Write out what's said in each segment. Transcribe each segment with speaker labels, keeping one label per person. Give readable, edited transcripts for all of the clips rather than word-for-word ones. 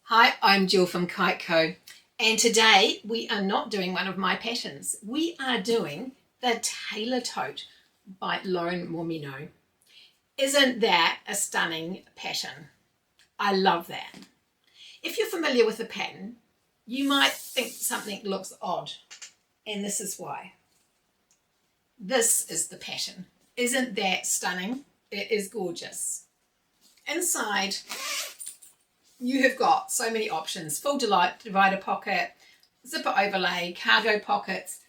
Speaker 1: Hi, I'm Jill from KiteCo, and today we are not doing one of my patterns. We are doing the Tailor Tote by Mormino. Isn't that a stunning pattern? I love that. If you're familiar with the pattern, you might think something looks odd, and this is why. This is the pattern. Isn't that stunning? It is gorgeous. Inside, you have got so many options: full divider pocket, zipper overlay, cargo pockets,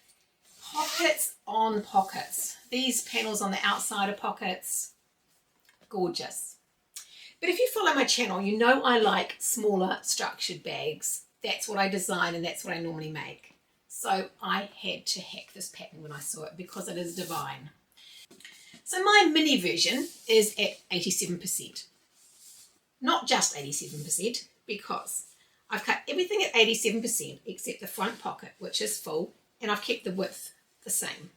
Speaker 1: pockets on pockets. These panels on the outside are pockets. Gorgeous. But if you follow my channel, you know I like smaller structured bags. That's what I design and that's what I normally make. So I had to hack this pattern when I saw it because it is divine. So my mini version is at 87%. Not just 87%, because I've cut everything at 87% except the front pocket, which is full, and I've kept the width the same.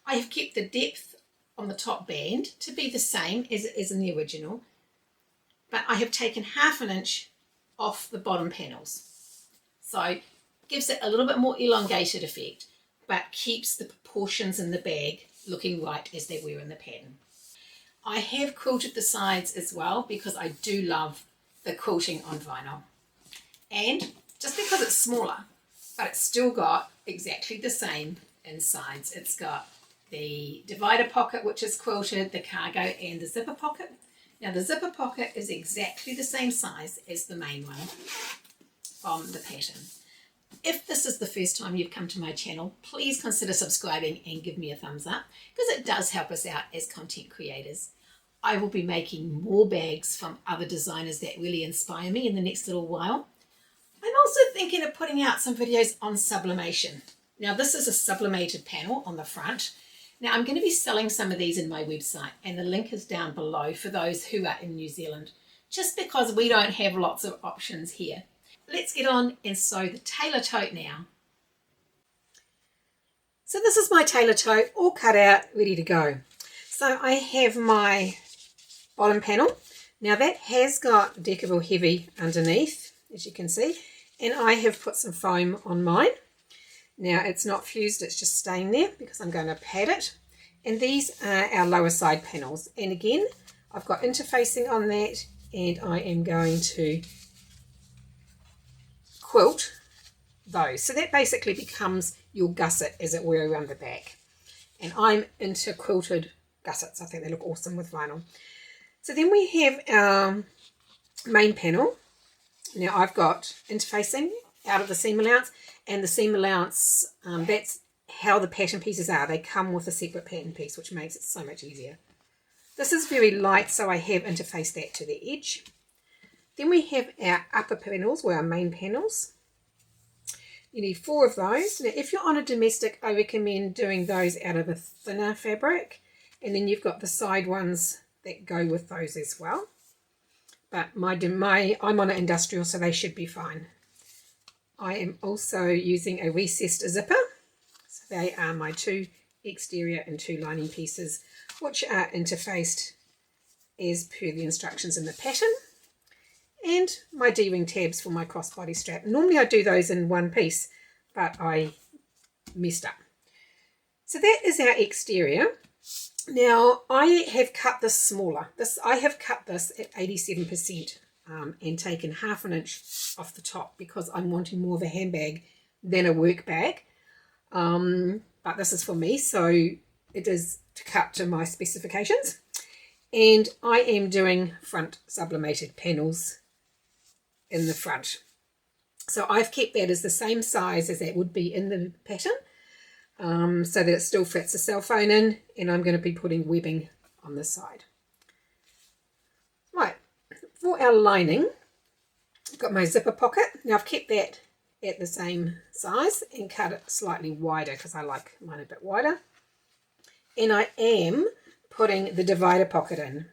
Speaker 1: I have kept the depth on the top band to be the same as it is in the original, but I have taken ½ inch off the bottom panels. So it gives it a little bit more elongated effect, but keeps the proportions in the bag looking right as they were in the pattern. I have quilted the sides as well because I do love the quilting on vinyl. And just because it's smaller, but it's still got exactly the same insides. It's got the divider pocket, which is quilted, the cargo, and the zipper pocket. Now the zipper pocket is exactly the same size as the main one from the pattern. If this is the first time you've come to my channel, please consider subscribing and give me a thumbs up because it does help us out as content creators. I will be making more bags from other designers that really inspire me in the next little while. I'm also thinking of putting out some videos on sublimation. Now this is a sublimated panel on the front. Now I'm going to be selling some of these in my website and the link is down below for those who are in New Zealand, just because we don't have lots of options here. Let's get on and sew the Tailor Tote now. So this is my Tailor Tote all cut out, ready to go. So I have my bottom panel. Now that has got Deckerville Heavy underneath, as you can see, and I have put some foam on mine. Now it's not fused, it's just staying there because I'm going to pad it. And these are our lower side panels. And again, I've got interfacing on that, and I am going to quilt those. So that basically becomes your gusset, as it were, around the back. And I'm into quilted gussets. I think they look awesome with vinyl. So then we have our main panel. Now I've got interfacing out of the seam allowance, and the seam allowance, that's how the pattern pieces are. They come with a separate pattern piece, which makes it so much easier. This is very light, so I have interfaced that to the edge. Then we have our upper panels, or our main panels. You need 4 of those. Now if you're on a domestic, I recommend doing those out of a thinner fabric, and then you've got the side ones that go with those as well. But I'm on an industrial, so they should be fine. I am also using a recessed zipper. So they are my 2 exterior and 2 lining pieces, which are interfaced as per the instructions in the pattern. And my D-ring tabs for my crossbody strap. Normally I do those in one piece, but I messed up. So that is our exterior. Now I have cut this smaller. I have cut this at 87% and taken ½ inch off the top because I'm wanting more of a handbag than a work bag. But this is for me, so it is to cut to my specifications. And I am doing front sublimated panels in the front. So I've kept that as the same size as that would be in the pattern, so that it still fits the cell phone in, and I'm going to be putting webbing on this side. Right, for our lining, I've got my zipper pocket. Now I've kept that at the same size and cut it slightly wider because I like mine a bit wider. And I am putting the divider pocket in,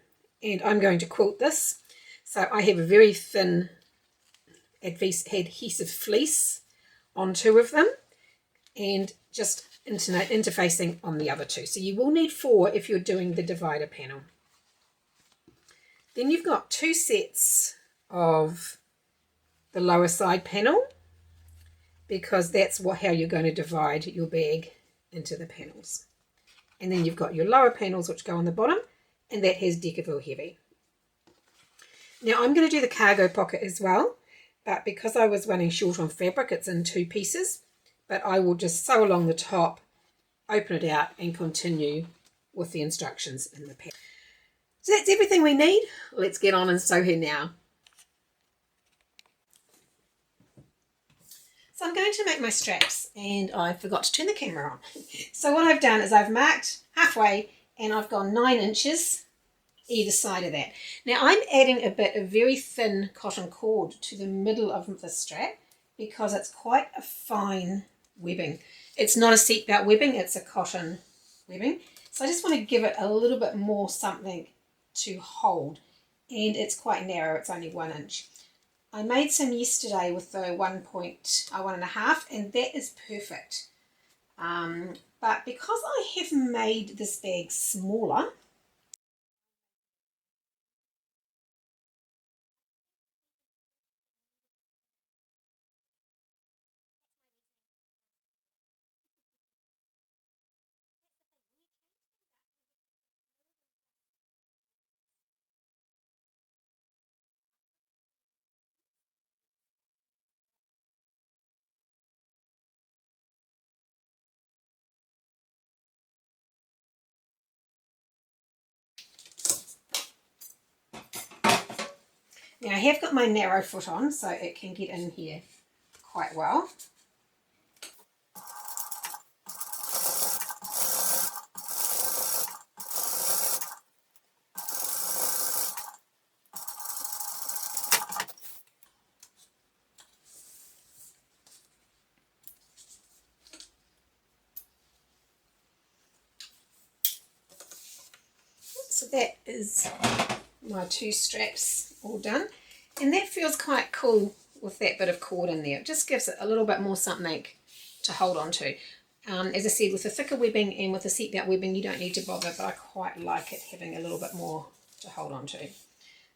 Speaker 1: and I'm going to quilt this. So I have a very thin adhesive fleece on 2 of them, and just interfacing on the other 2. So you will need 4 if you're doing the divider panel. Then you've got 2 sets of the the lower side panel, because that's how you're going to divide your bag into the panels. And then you've got your lower panels which go on the bottom, and that has Decaville Heavy. Now I'm going to do the cargo pocket as well, but because I was running short on fabric, it's in 2 pieces, but I will just sew along the top, open it out, and continue with the instructions in the pack. So that's everything we need. Let's get on and sew here now. So I'm going to make my straps, and I forgot to turn the camera on. So what I've done is I've marked halfway, and I've gone 9 inches either side of that. Now I'm adding a bit of very thin cotton cord to the middle of the strap because it's quite a fine webbing. It's not a seatbelt webbing, it's a cotton webbing. So I just want to give it a little bit more something to hold, and it's quite narrow, it's only 1 inch. I made some yesterday with the 1.5, and that is perfect. But because I have made this bag smaller, now I have got my narrow foot on so it can get in here quite well. So that is my 2 straps all done, and that feels quite cool with that bit of cord in there. It just gives it a little bit more something to hold on to. As I said, with the thicker webbing and with the seatbelt webbing you don't need to bother, but I quite like it having a little bit more to hold on to.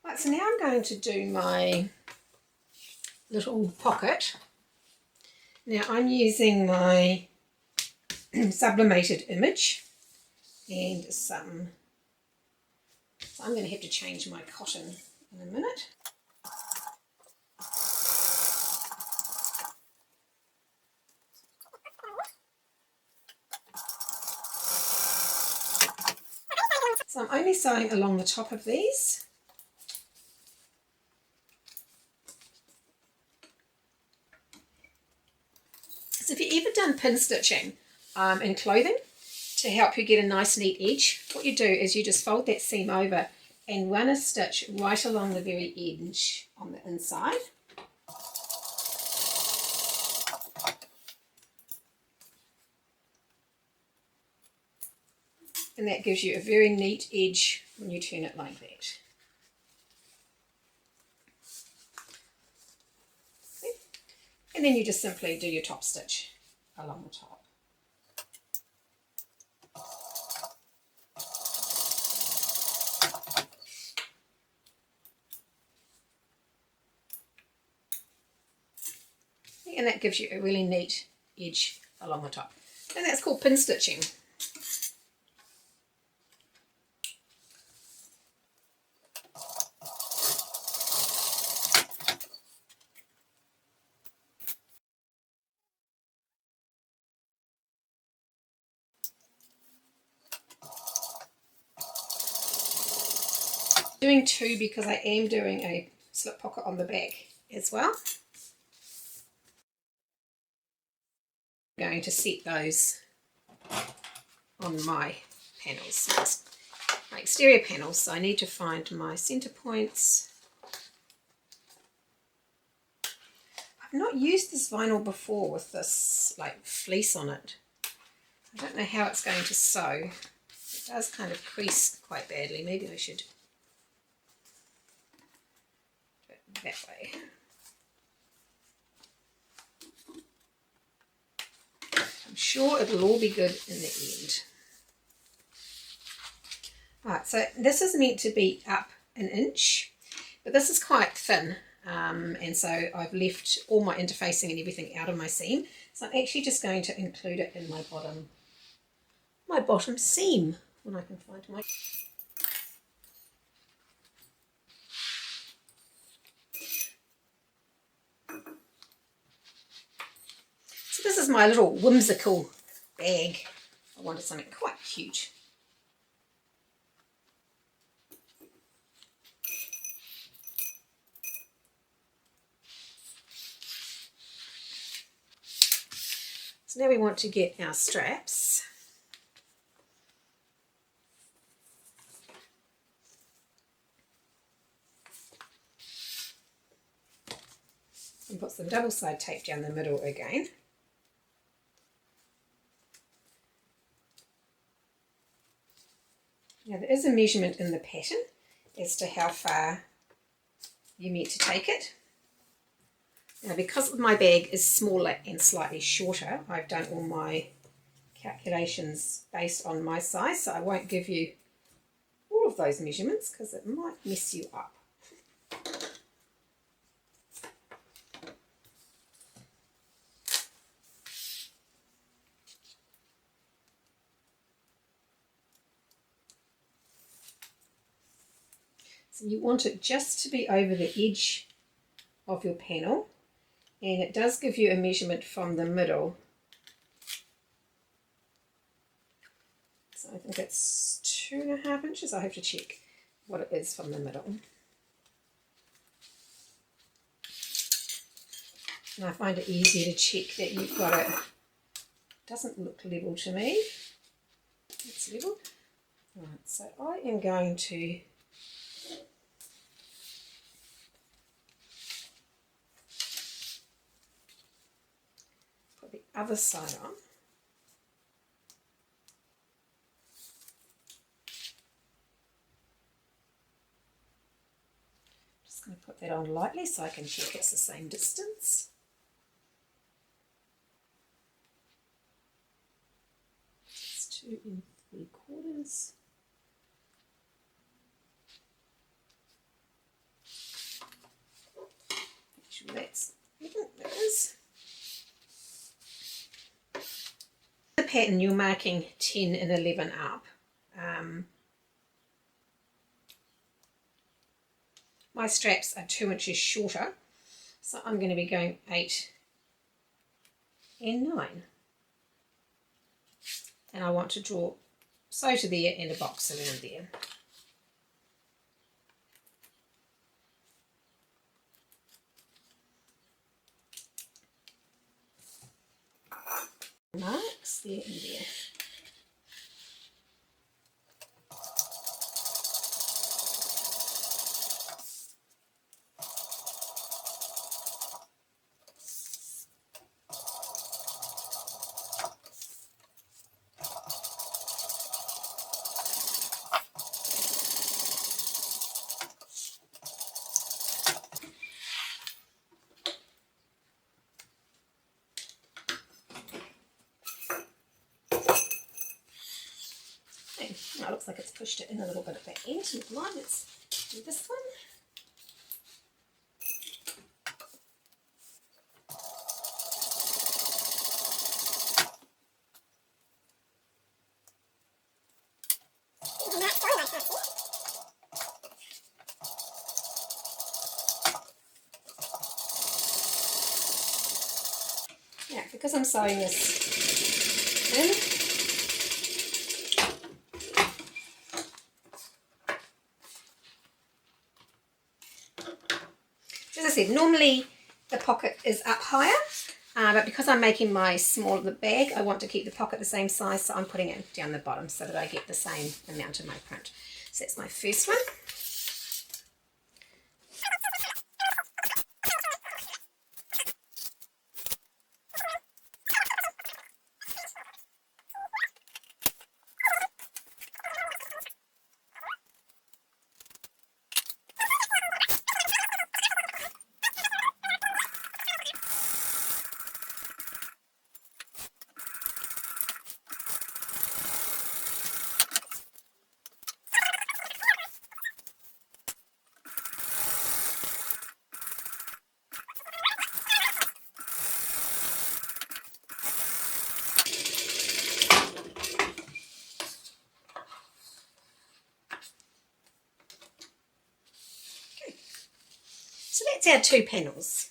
Speaker 1: Right, so now I'm going to do my little pocket. Now I'm using my sublimated image and some. So I'm going to have to change my cotton in a minute. So I'm only sewing along the top of these. So if you've ever done pin stitching in clothing to help you get a nice neat edge, what you do is you just fold that seam over and run a stitch right along the very edge on the inside. And that gives you a very neat edge when you turn it like that. And then you just simply do your top stitch along the top. And that gives you a really neat edge along the top. And that's called pin stitching. Doing 2 because I am doing a slip pocket on the back as well. I'm going to set those on my panels. It's my exterior panels, so I need to find my center points. I've not used this vinyl before with this like fleece on it. I don't know how it's going to sew. It does kind of crease quite badly. Maybe I should do it that way. I'm sure it'll all be good in the end. Alright, so this is meant to be up 1 inch, but this is quite thin. and so I've left all my interfacing and everything out of my seam. So I'm actually just going to include it in my bottom seam when I can find my. So this is my little whimsical bag. I wanted something quite cute. So now we want to get our straps. And put some double side tape down the middle again. Now there is a measurement in the pattern as to how far you meant to take it. Now because my bag is smaller and slightly shorter, I've done all my calculations based on my size, so I won't give you all of those measurements because it might mess you up. So you want it just to be over the edge of your panel, and it does give you a measurement from the middle. So I think it's 2.5 inches. I have to check what it is from the middle. And I find it easier to check that you've got it. Doesn't look level to me. It's level. Right, so I am going to put the other side on. Just going to put that on lightly so I can check it's the same distance. It's 2 3/4. Make sure that's even. There it is. The pattern you're marking 10 and 11 up. My straps are 2 inches shorter, so I'm going to be going 8 and 9. And I want to draw sew to there and a box around there. Marks there and there. Now it looks like it's pushed it in a little bit at the end. Never mind, let's do this one. Yeah, because I'm sewing this in, as I said, normally the pocket is up higher, but because I'm making my smaller bag, I want to keep the pocket the same size, so I'm putting it down the bottom so that I get the same amount of my print. So that's my first one. that's our two panels.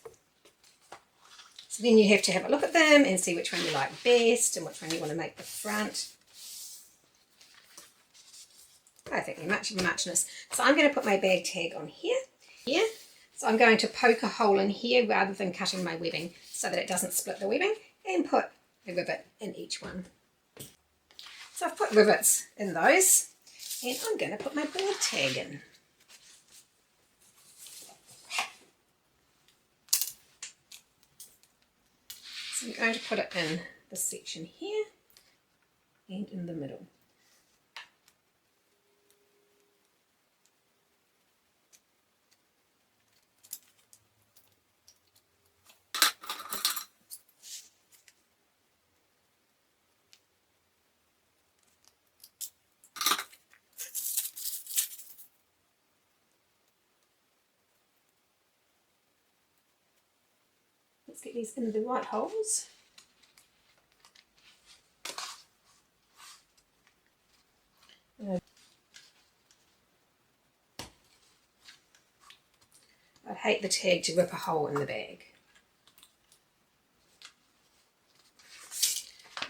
Speaker 1: So then you have to have a look at them and see which one you like best and which one you want to make the front. I think they're much of a muchness. So I'm going to put my bag tag on here. So I'm going to poke a hole in here rather than cutting my webbing so that it doesn't split the webbing, and put a rivet in each one. So I've put rivets in those, and I'm going to put my bag tag in. So I'm going to put it in this section here and in the middle. Let's get these in the right holes. I'd hate the tag to rip a hole in the bag.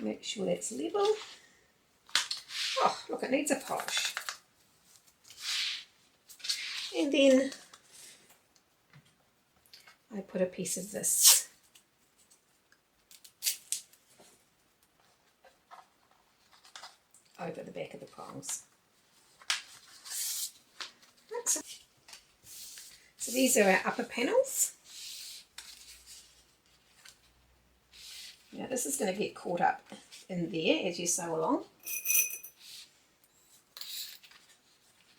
Speaker 1: Make sure that's level. Oh, look, it needs a polish. And then I put a piece of this over the back of the prongs. So these are our upper panels. Now this is going to get caught up in there as you sew along.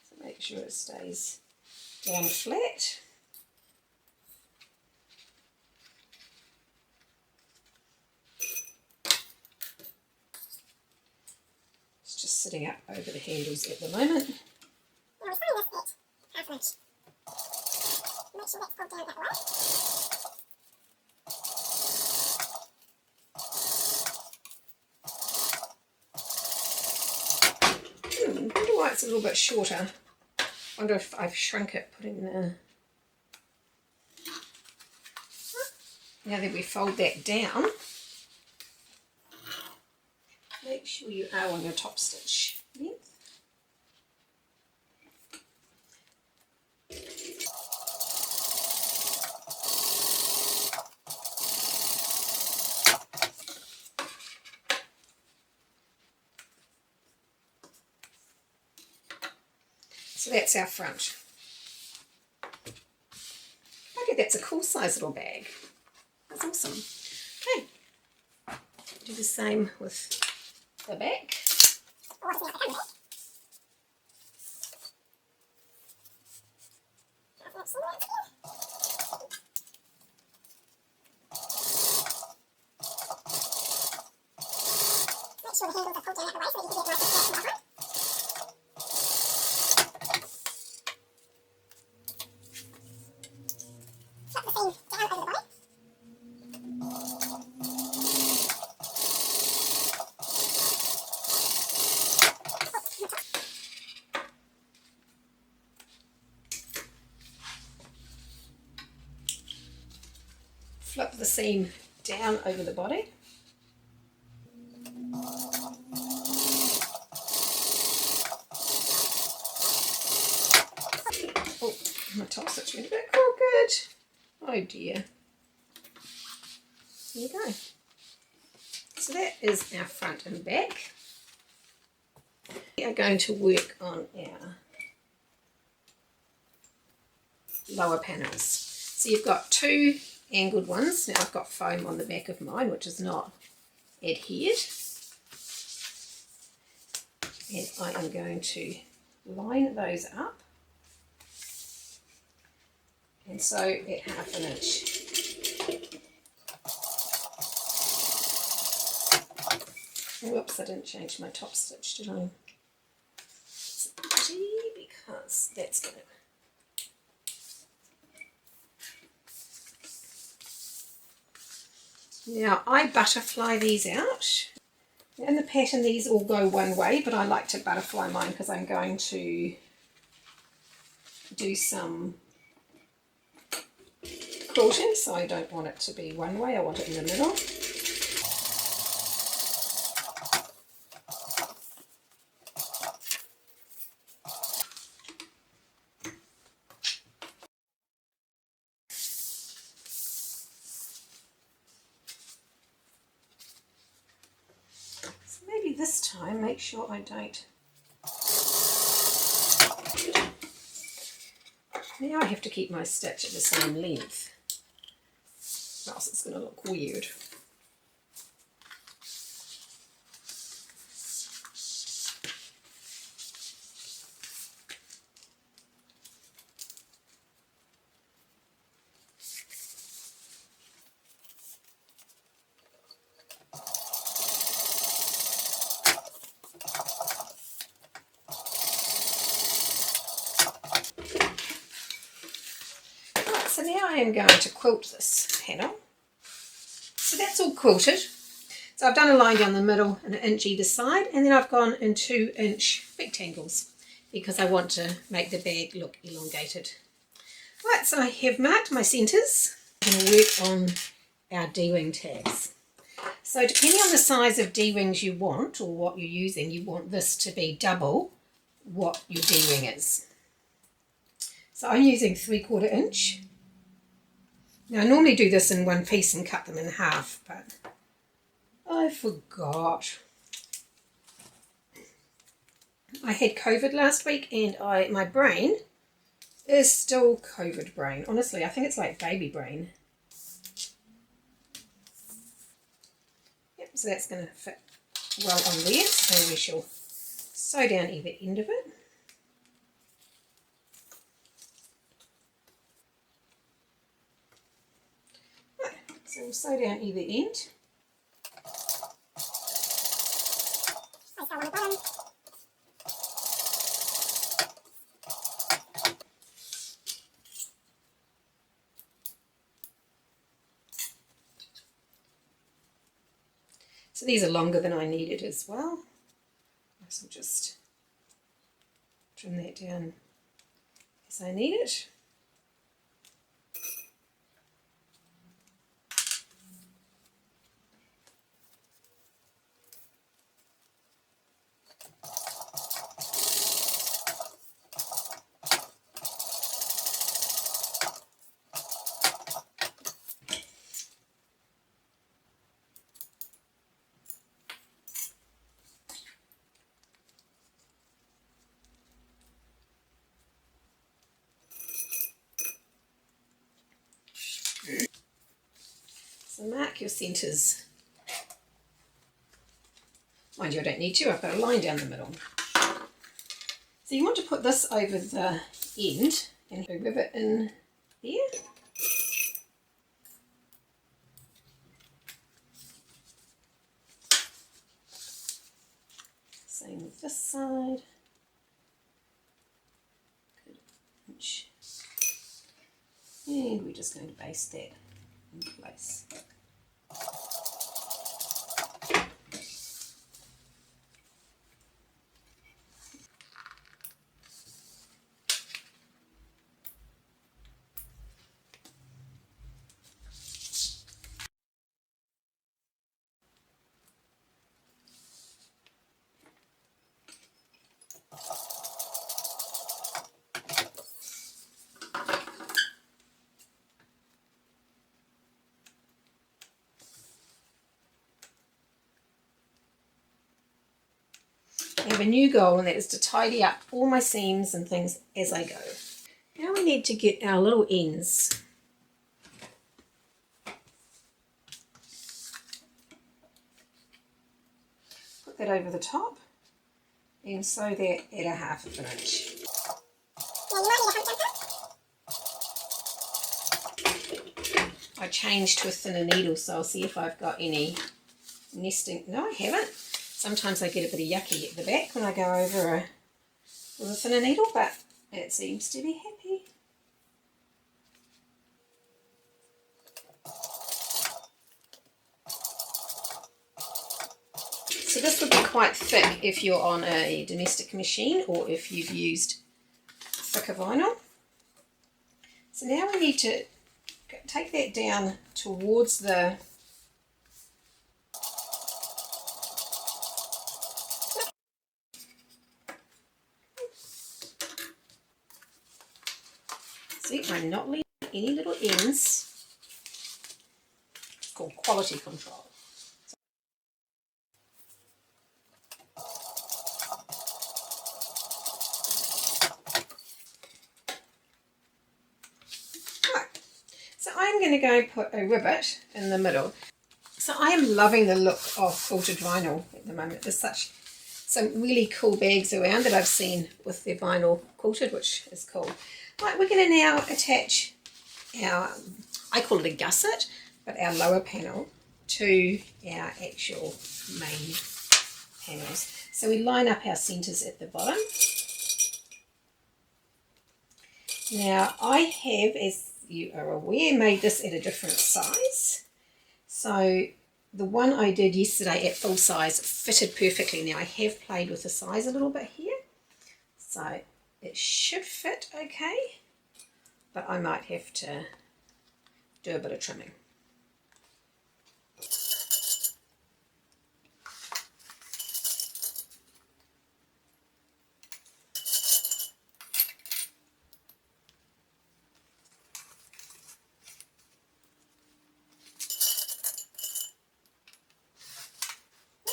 Speaker 1: So make sure it stays down flat. It's just sitting up over the handles at the moment.
Speaker 2: Now we find this at half an inch. Make sure that's pulled down that way.
Speaker 1: I wonder why it's a little bit shorter. I wonder if I've shrunk it putting the... Now that we fold that down, make sure you are on your top stitch length. So that's our front. Okay, that's a cool size little bag. That's awesome. Okay, do the same with the back.
Speaker 2: Make sure the handles are pulled down that way so that you can get nice and flat from behind. Slap the seam down over the body.
Speaker 1: Flip the seam down over the body. Oh, my top stitch went a bit crooked. Oh dear. There you go. So that is our front and back. We are going to work on our lower panels. So you've got two angled ones. Now I've got foam on the back of mine which is not adhered, and I am going to line those up and sew at 1/2 inch. Whoops, I didn't change my top stitch, did I? It's a pity because that's going to... Now I butterfly these out. In the pattern these all go one way, but I like to butterfly mine because I'm going to do some quilting, so I don't want it to be one way, I want it in the middle. So maybe this time make sure I don't. Now I have to keep my stitch at the same length, or else it's going to look weird. So now I am going to quilt this panel. So that's all quilted. So I've done a line down the middle and 1 inch either side, and then I've gone in 2-inch rectangles because I want to make the bag look elongated. Right, so I have marked my centres. I'm going to work on our D-ring tags. So depending on the size of D-rings you want or what you're using, you want this to be double what your D-ring is. So I'm using 3/4 inch. Now I normally do this in one piece and cut them in half, but I forgot. I had COVID last week and my brain is still COVID brain. Honestly, I think it's like baby brain. Yep, so that's going to fit well on there, so we shall sew down either end of it. Right, so we'll sew down either end. So these are longer than I needed as well. So I'll just trim that down as I need it. So mark your centres. Mind you, I don't need to, I've got a line down the middle. So you want to put this over the end and rivet in there. Same with this side. Good inch. And we're just going to baste that in place. I have a new goal, and that is to tidy up all my seams and things as I go. Now we need to get our little ends. Put that over the top and sew that at 1/2 inch. I changed to a thinner needle, so I'll see if I've got any nesting. No, I haven't. Sometimes I get a bit of yucky at the back when I go over with a thinner needle, but it seems to be happy. So this would be quite thick if you're on a domestic machine or if you've used thicker vinyl. So now we need to take that down towards the see, I'm not leaving any little ends. It's called quality control. So I'm going to go put a ribbit in the middle. So I am loving the look of quilted vinyl at the moment. There's some really cool bags around that I've seen with their vinyl quilted, which is cool. Right, we're going to now attach our, I call it a gusset, but our lower panel to our actual main panels. So we line up our centres at the bottom. Now I have, as you are aware, made this at a different size. So the one I did yesterday at full size fitted perfectly. Now I have played with the size a little bit here, so it should fit okay, but I might have to do a bit of trimming.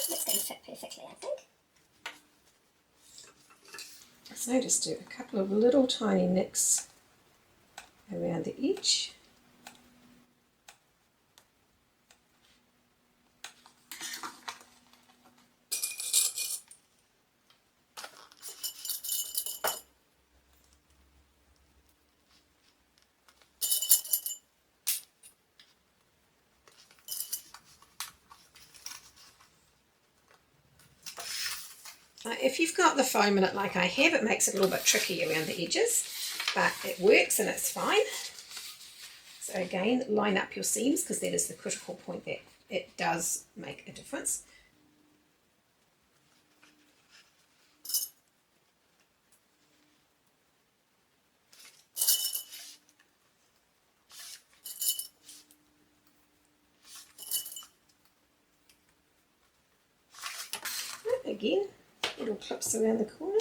Speaker 2: That's going to fit perfectly, I think.
Speaker 1: So just do a couple of little tiny nicks around the edge. If you've got the foam in it like I have, it makes it a little bit tricky around the edges, but it works and it's fine. So again, line up your seams because that is the critical point, that it does make a difference. Again, little clips around the corner.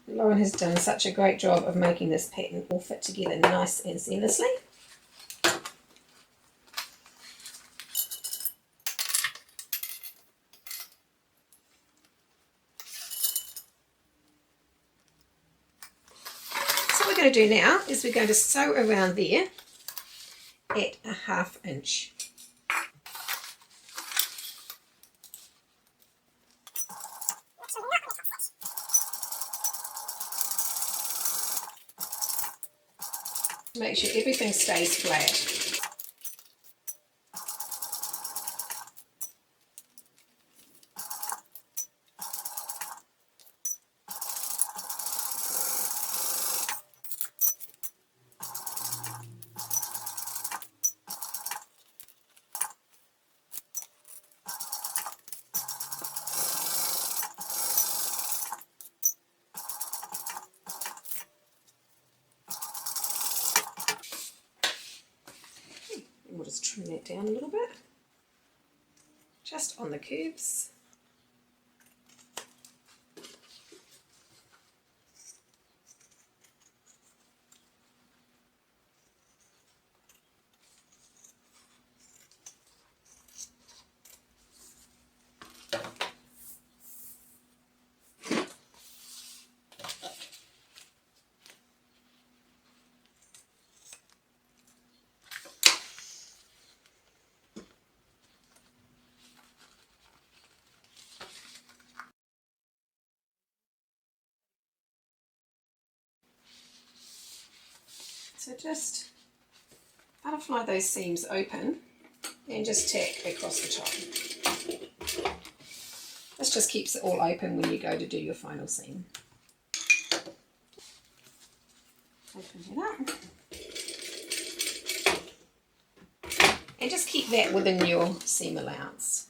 Speaker 1: Lauren has done such a great job of making this pattern all fit together nice and seamlessly. So what we're going to do now is we're going to sew around there at a 1/2 inch. Make sure everything stays flat. We'll just trim that down a little bit, just on the curves. So just butterfly those seams open and just tack across the top. This just keeps it all open when you go to do your final seam. Open it up. And just keep that within your seam allowance.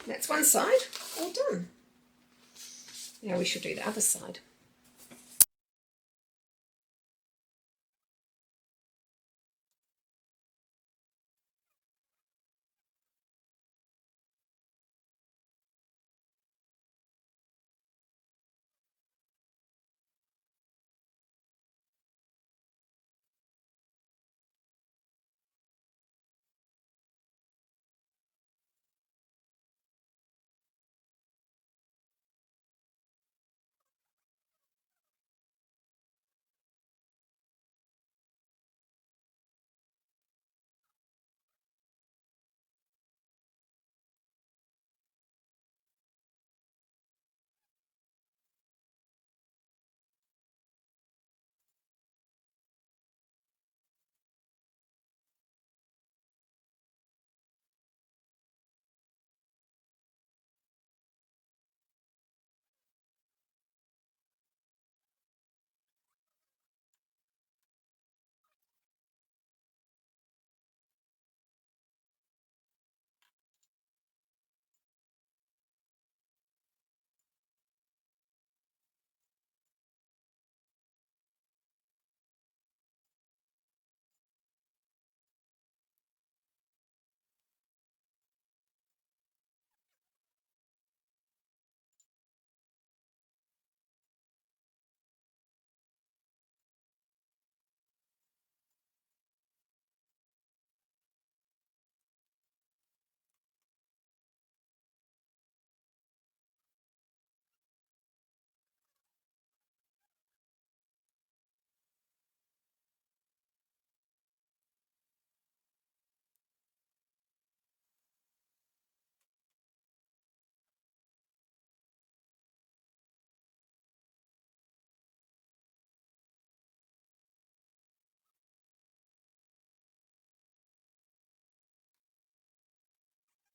Speaker 1: That's one side, all done. Now we should do the other side.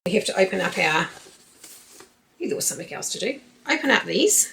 Speaker 1: We have to open up our, there was something else to do. Open up these.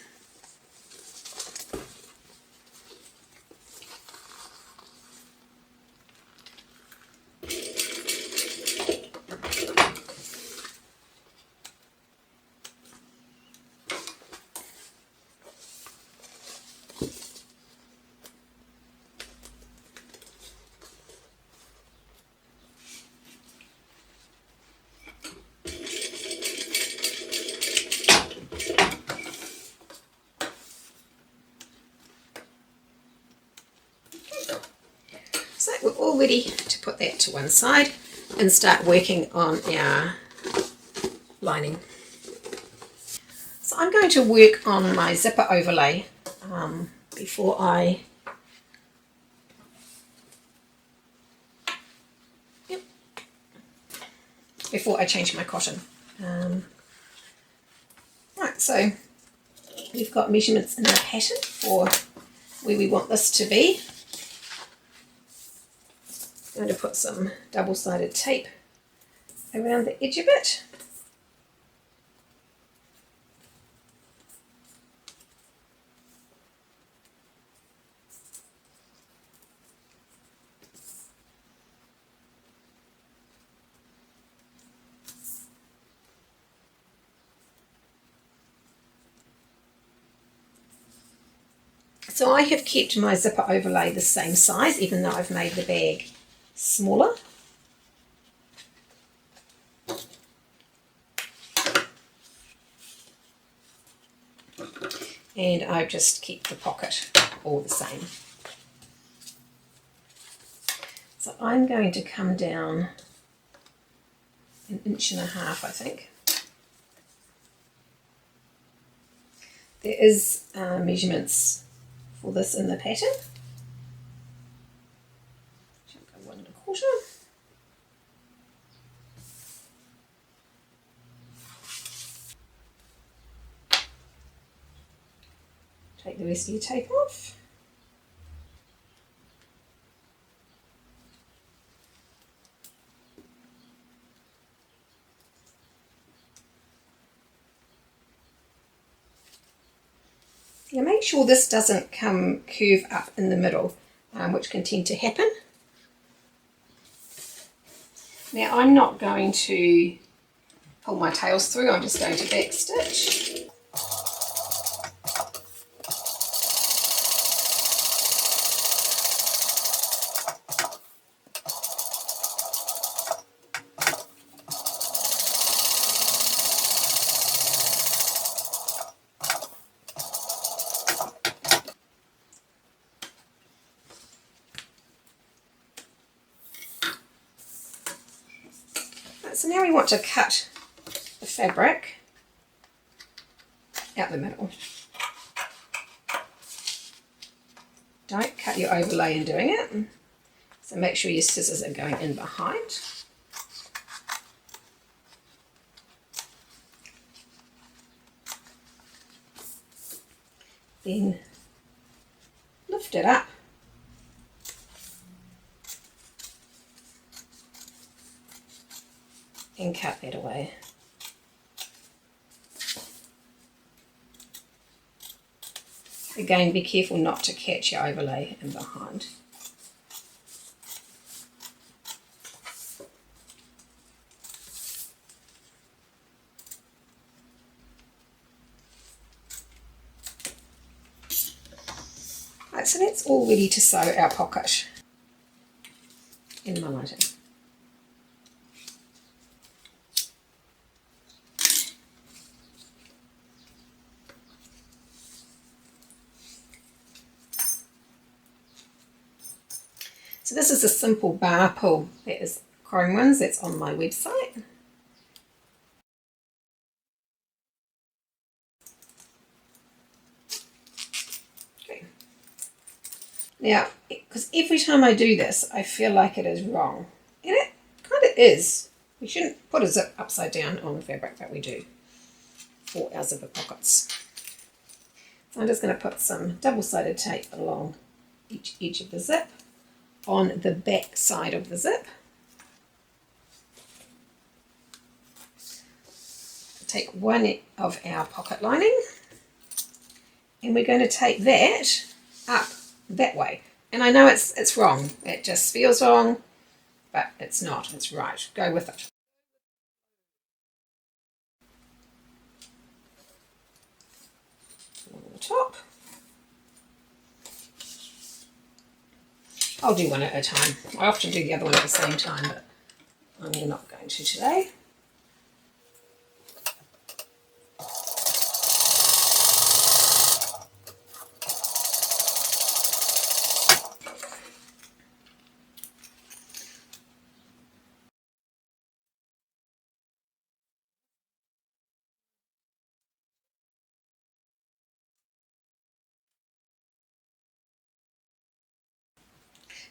Speaker 1: So we're all ready to put that to one side and start working on our lining. So I'm going to work on my zipper overlay before I change my cotton. Right, so we've got measurements in our pattern for where we want this to be. I'm going to put some double-sided tape around the edge of it. So I have kept my zipper overlay the same size, even though I've made the bag smaller. And I just keep the pocket all the same. So I'm going to come down 1.5 inches, I think. There is measurements for this in the pattern. Go 1.25. Take the rest of your tape off. Now make sure this doesn't curve up in the middle, which can tend to happen. Now I'm not going to pull my tails through, I'm just going to back stitch. So now we want to cut the fabric out the middle. Don't cut your overlay in doing it, so make sure your scissors are going in behind. Then lift it up and cut that away. Again, be careful not to catch your overlay in behind. Right, so that's all ready to sew our pocket in my lining. So this is a simple bar pull that is Chrome ones, that's on my website. Okay. Now, because every time I do this, I feel like it is wrong. And it kind of is. We shouldn't put a zip upside down on fabric, but we do for our zipper pockets. So I'm just going to put some double-sided tape along each edge of the zip on the back side of the zip. take one of our pocket lining and we're going to take that up that way. And I know it's wrong. It just feels wrong, but it's not. It's right. Go with it. On the top. I'll do one at a time. I often do the other one at the same time, but I'm not going to today.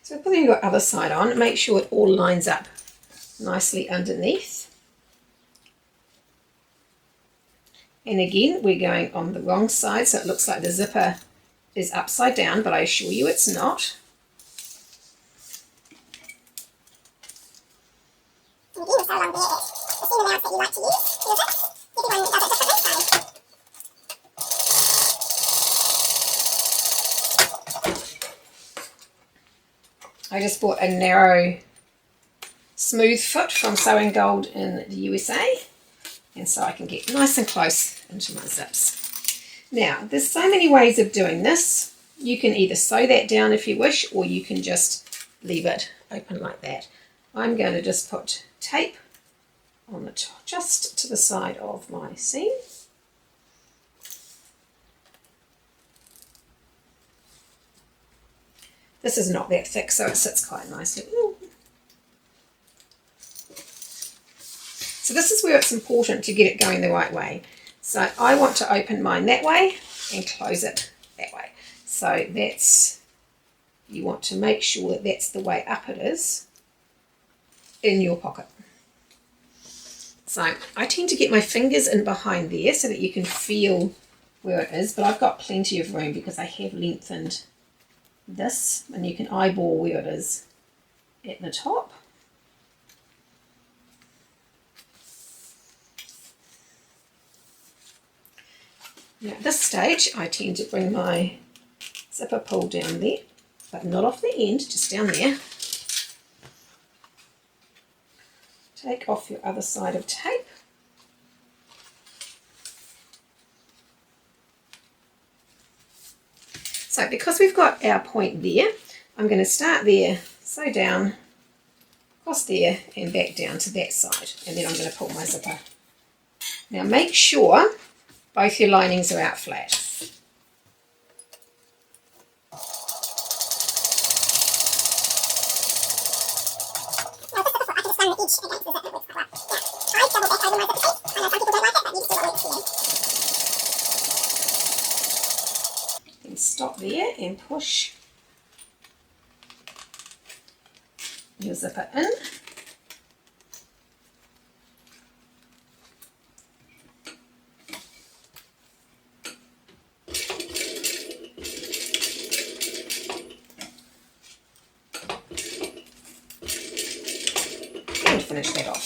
Speaker 1: So putting your other side on, make sure it all lines up nicely underneath. And again, we're going on the wrong side, so it looks like the zipper is upside down, but I assure you it's not.
Speaker 2: And again, so along there, the same amount that you like to use, use it. Everyone does it differently, so.
Speaker 1: I just bought a narrow smooth foot from Sewing Gold in the USA, and so I can get nice and close into my zips. Now, there's so many ways of doing this. You can either sew that down if you wish, or you can just leave it open like that. I'm going to just put tape on the top, just to the side of my seam. This is not that thick, so it sits quite nicely. Ooh. So this is where it's important to get it going the right way. So I want to open mine that way and close it that way. So that's, you want to make sure that that's the way up it is in your pocket. So I tend to get my fingers in behind there so that you can feel where it is, but I've got plenty of room because I have lengthened this, and you can eyeball where it is at the top. Now at this stage I tend to bring my zipper pull down there, but not off the end, just down there. Take off your other side of tape. So because we've got our point there, I'm going to start there, sew down, across there and back down to that side, and then I'm going to pull my zipper. Now make sure both your linings are out flat. And stop there and push your zipper in. And finish that off.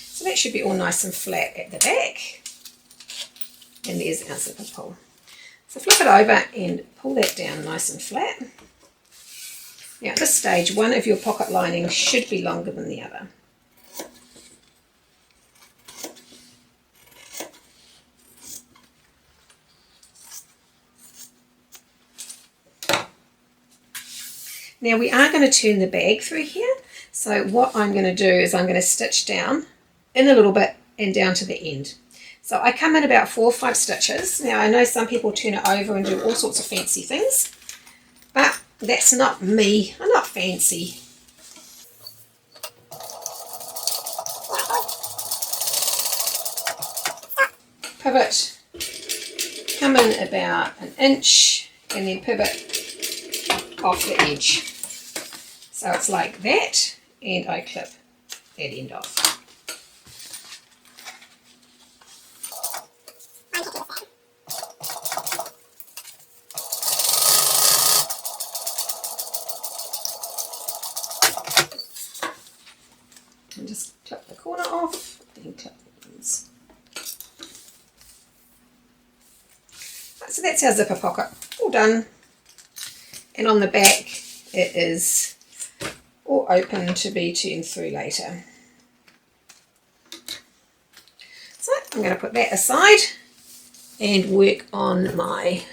Speaker 1: So that should be all nice and flat at the back. And there's our zipper pull. So flip it over and pull that down nice and flat. Now at this stage, one of your pocket linings should be longer than the other. Now we are going to turn the bag through here. So what I'm going to do is I'm going to stitch down in a little bit and down to the end. So I come in about 4 or 5 stitches. Now I know some people turn it over and do all sorts of fancy things, but that's not me. I'm not fancy. Pivot, come in about 1 inch and then pivot off the edge. So it's like that, and I clip that end off. so that's our zipper pocket, all done. And on the back it is all open to be turned through later. So I'm going to put that aside and work on my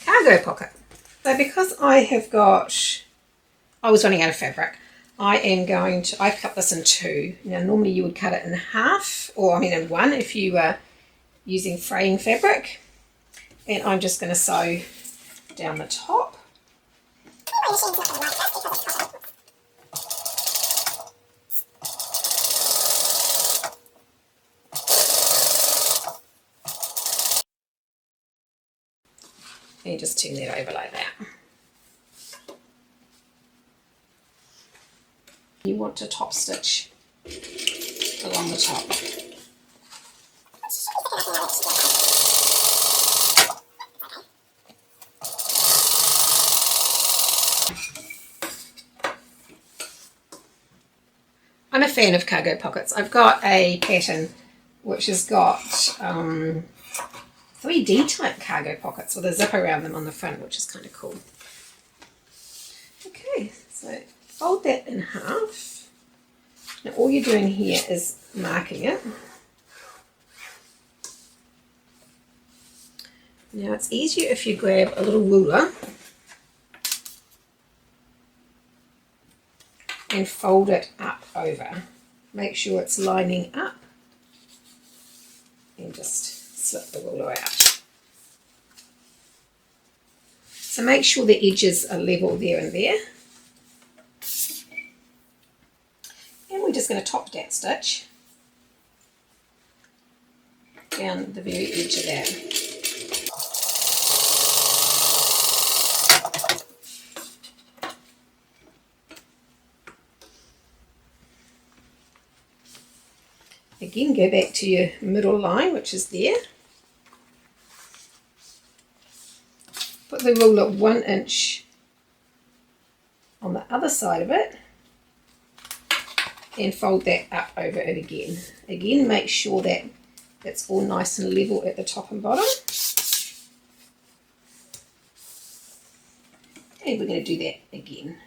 Speaker 1: cargo pocket. So because I was running out of fabric, I've cut this in two. Now normally you would cut it in half, or in one if you were using fraying fabric. And I'm just going to sew down the top. And just turn that over like that. You want to top stitch along the top. I'm a fan of cargo pockets. I've got a pattern which has got 3D type cargo pockets with a zip around them on the front, which is kind of cool. Okay, so fold that in half. Now all you're doing here is marking it. Now it's easier if you grab a little ruler and fold it up over. Make sure it's lining up and just slip the ruler out. So make sure the edges are level there and there. And we're just going to top that stitch down the very edge of that. Again, go back to your middle line, which is there. Put the ruler 1 inch on the other side of it and fold that up over it again. Again, make sure that it's all nice and level at the top and bottom. And we're going to do that again.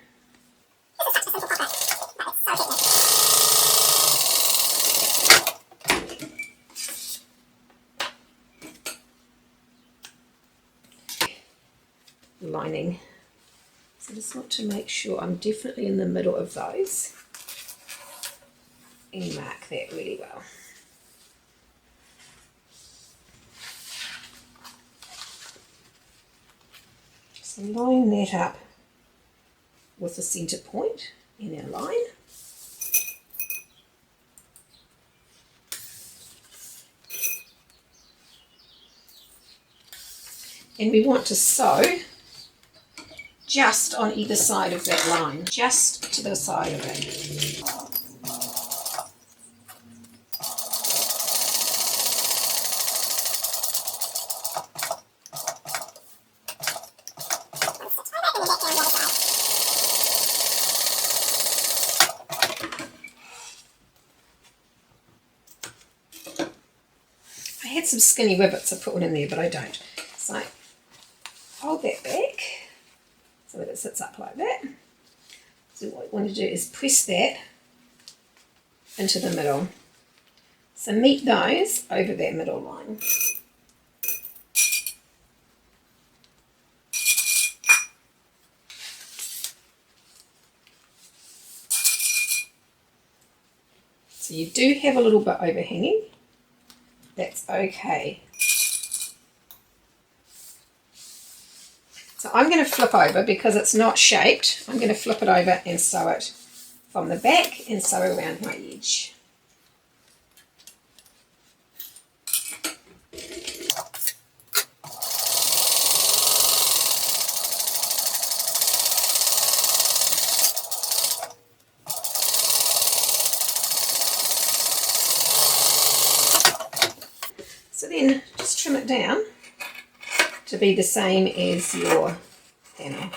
Speaker 1: Lining. So just want to make sure I'm definitely in the middle of those and mark that really well. Just line that up with the centre point in our line. And we want to sew just on either side of that line, just to the side of it. I had some skinny rivets, I put one in there, but I don't. So hold that back so that it sits up like that. So what you want to do is press that into the middle. So meet those over that middle line. So you do have a little bit overhanging. That's okay. So I'm going to flip over because it's not shaped. I'm going to flip it over and sew it from the back and sew around my edge. So then just trim it down to be the same as your panel.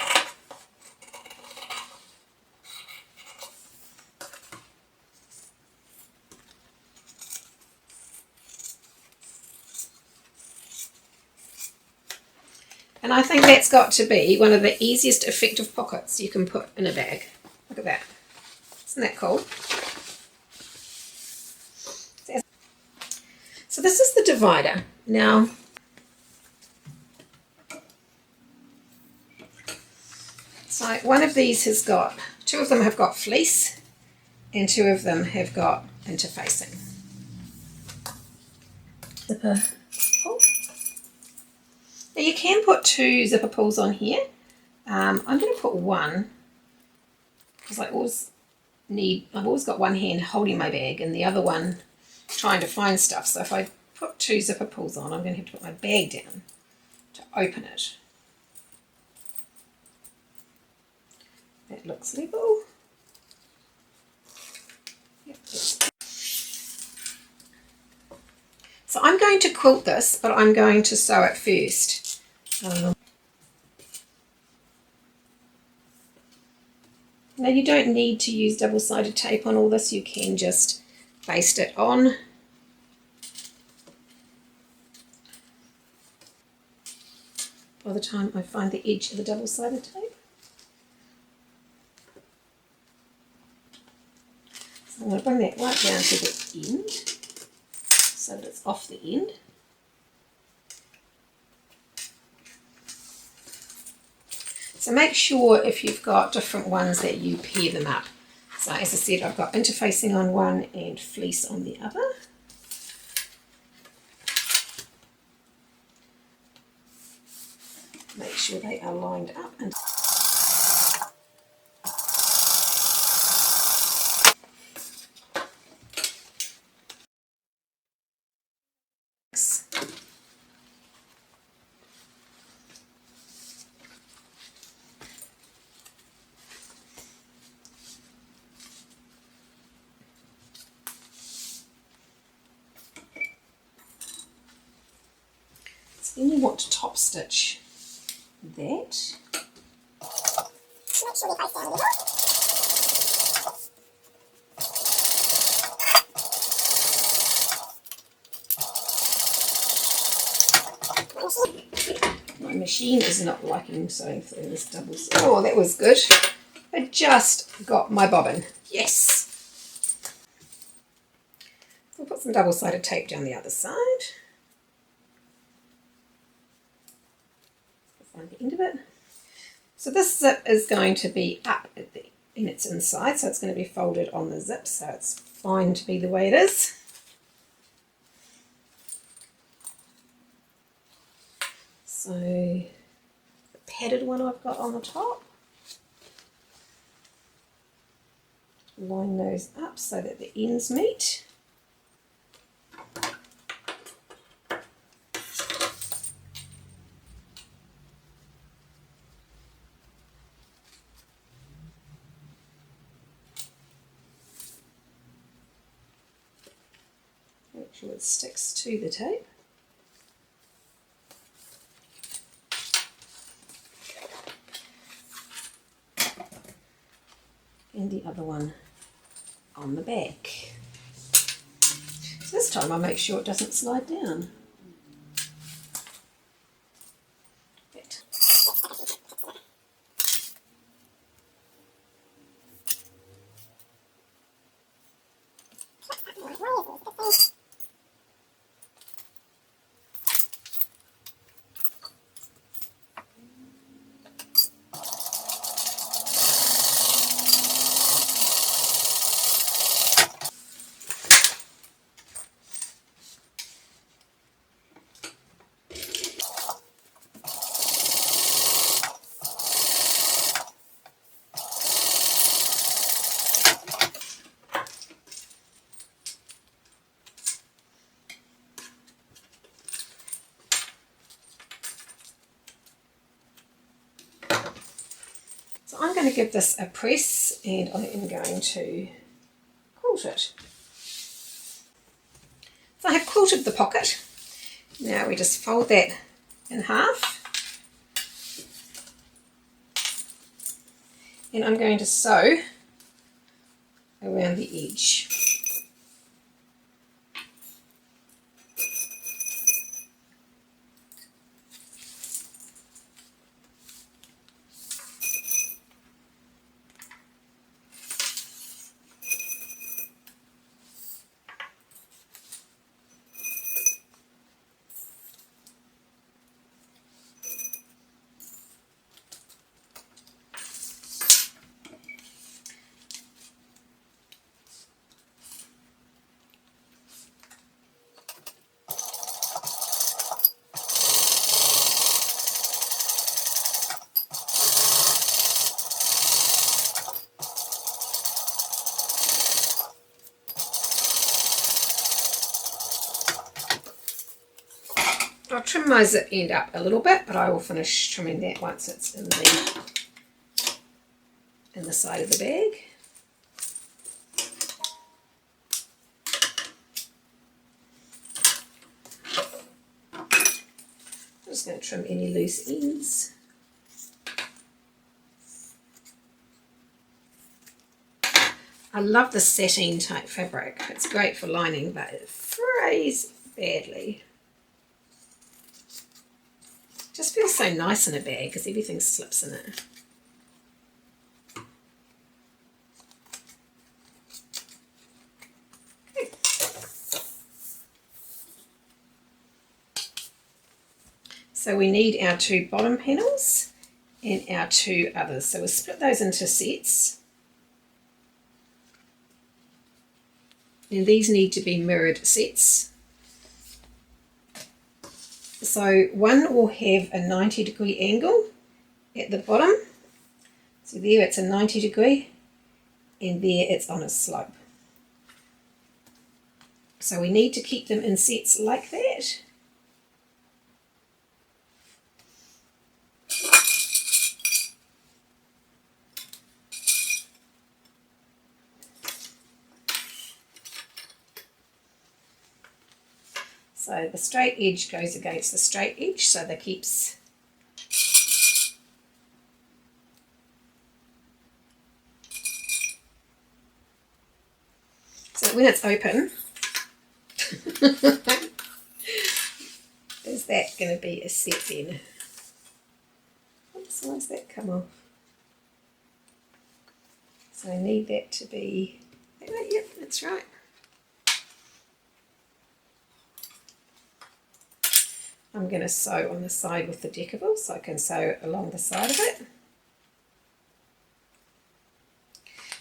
Speaker 1: And I think that's got to be one of the easiest effective pockets you can put in a bag. Look at that. Isn't that cool? So this is the divider. Now, so one of these has got, two of them have got fleece and two of them have got interfacing. Zipper pull. Now you can put two zipper pulls on here. I'm going to put one because I've always got one hand holding my bag and the other one trying to find stuff. So if I put two zipper pulls on, I'm going to have to put my bag down to open it. That looks level. Yep. So I'm going to quilt this, but I'm going to sew it first. Now you don't need to use double-sided tape on all this, you can just baste it on. By the time I find the edge of the double-sided tape. So I'm going to bring that right down to the end, so that it's off the end. So make sure if you've got different ones that you pair them up. So as I said, I've got interfacing on one and fleece on the other. Make sure they are lined up. And then you want to top stitch that.
Speaker 2: Make sure we place down a little.
Speaker 1: My machine is not liking sewing through this double. Oh, that was good. I just got my bobbin. Yes. We'll put some double-sided tape down the other side. Find the end of it. So this zip is going to be up in its inside, so it's going to be folded on the zip, so it's fine to be the way it is. So the padded one I've got on the top. Line those up so that the ends meet. Make sure it sticks to the tape. And the other one on the back. So this time I'll make sure it doesn't slide down. So I'm going to give this a press and I am going to quilt it. So I have quilted the pocket. Now we just fold that in half. And I'm going to sew around the edge. I'll trim my zip end up a little bit, but I will finish trimming that once it's in the side of the bag. I'm just going to trim any loose ends. I love the sateen type fabric. It's great for lining, but it frays badly. Just feels so nice in a bag because everything slips in it. Okay. So we need our 2 bottom panels and our 2 others. So we'll split those into sets. And these need to be mirrored sets. So one will have a 90-degree angle at the bottom. So there it's a 90-degree and there it's on a slope. So we need to keep them in sets like that. So the straight edge goes against the straight edge, so that keeps so when it's open, is that going to be a set then? Oops, why does that come off? So I need that to be, yep, that's right. I'm going to sew on the side with the deckable so I can sew along the side of it.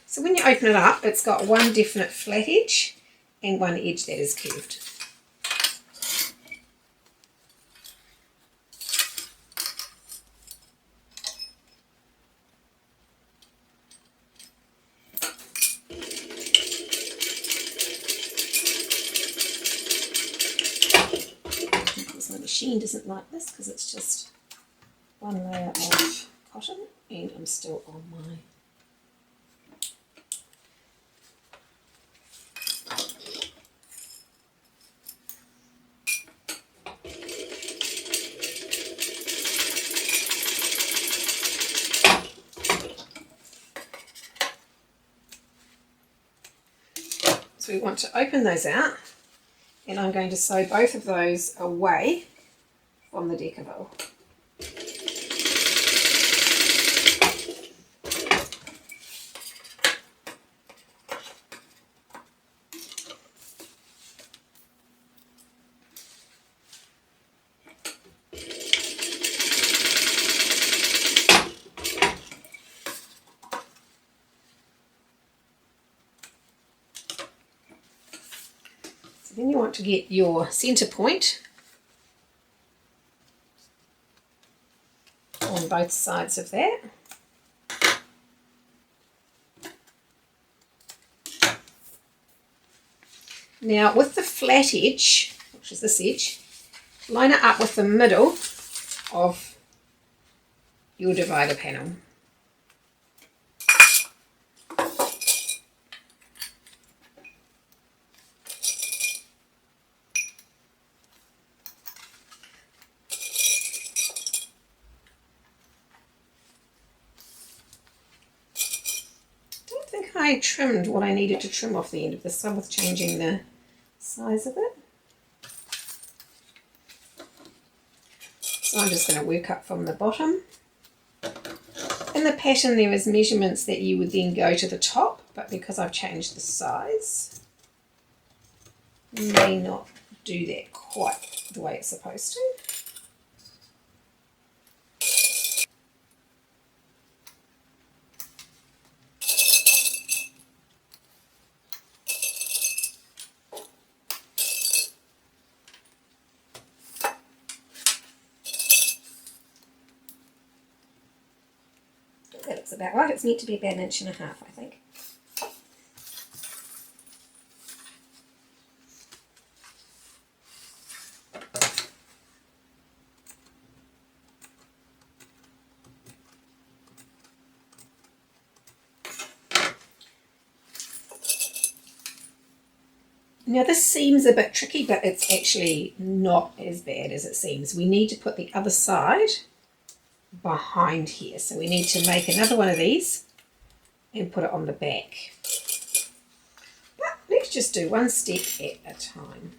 Speaker 1: So when you open it up, it's got one definite flat edge and one edge that is curved. My machine doesn't like this because it's just one layer of cotton and I'm still on my so we want to open those out and I'm going to sew both of those away from the deckable. Then you want to get your centre point on both sides of that. Now with the flat edge, which is this edge, line it up with the middle of your divider panel. I trimmed what I needed to trim off the end of this one with changing the size of it. So I'm just going to work up from the bottom. In the pattern there is measurements that you would then go to the top, but because I've changed the size, you may not do that quite the way it's supposed to. That looks about right. It's meant to be about 1.5 inches, I think. Now this seems a bit tricky, but it's actually not as bad as it seems. We need to put the other side behind here. So we need to make another one of these and put it on the back. But let's just do one step at a time.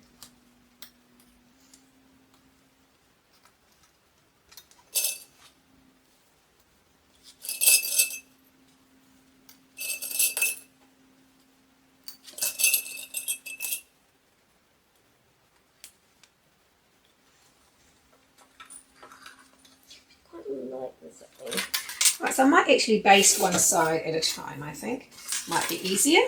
Speaker 1: Right, so I might actually baste one side at a time, I think. Might be easier.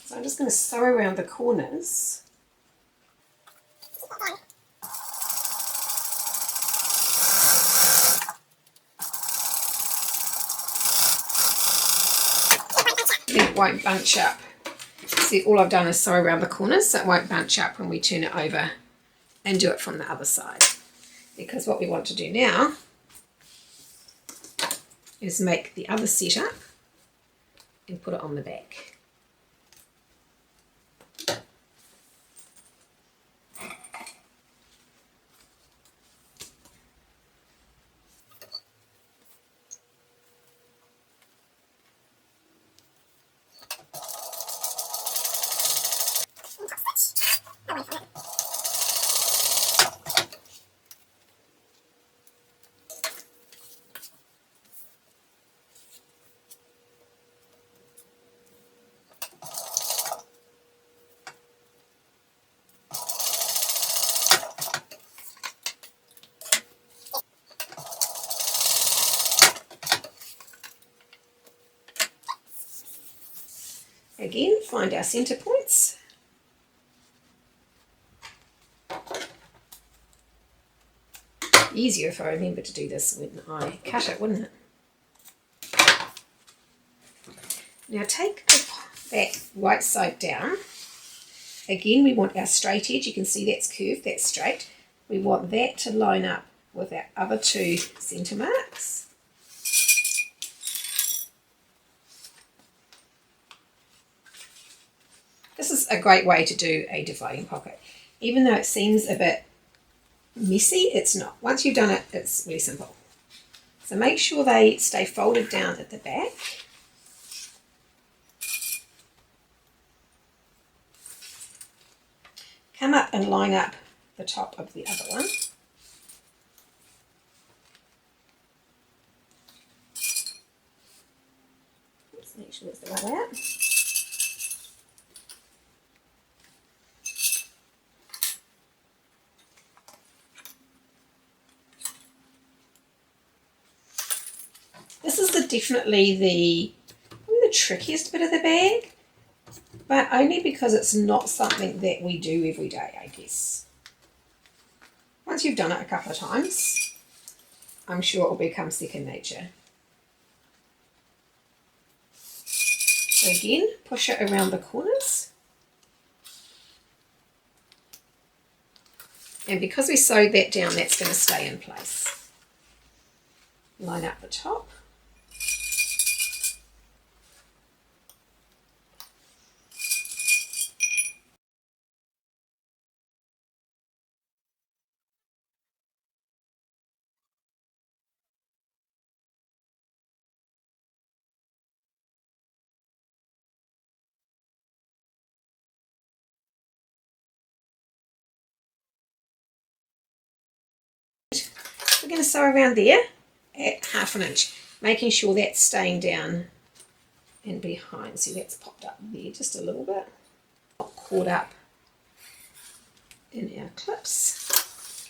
Speaker 1: So I'm just going to sew around the corners. Then it won't bunch up. See, all I've done is sew around the corners so it won't bunch up when we turn it over and do it from the other side. Because what we want to do now is make the other setup and put it on the back. Again, find our centre points. Easier if I remember to do this when I cut it, wouldn't it? Now take that right side down. Again, we want our straight edge. You can see that's curved, that's straight. We want that to line up with our other two centre marks. This is a great way to do a dividing pocket. Even though it seems a bit messy, it's not. Once you've done it, it's really simple. So make sure they stay folded down at the back. Come up and line up the top of the other one. Let's make sure that's the right way out. This is definitely the trickiest bit of the bag, but only because it's not something that we do every day, I guess. Once you've done it a couple of times, I'm sure it will become second nature. So again, push it around the corners. And because we sewed that down, that's going to stay in place. Line up the top. We're going to sew around there at 1/2 inch, making sure that's staying down and behind. See, that's popped up there just a little bit. Not caught up in our clips.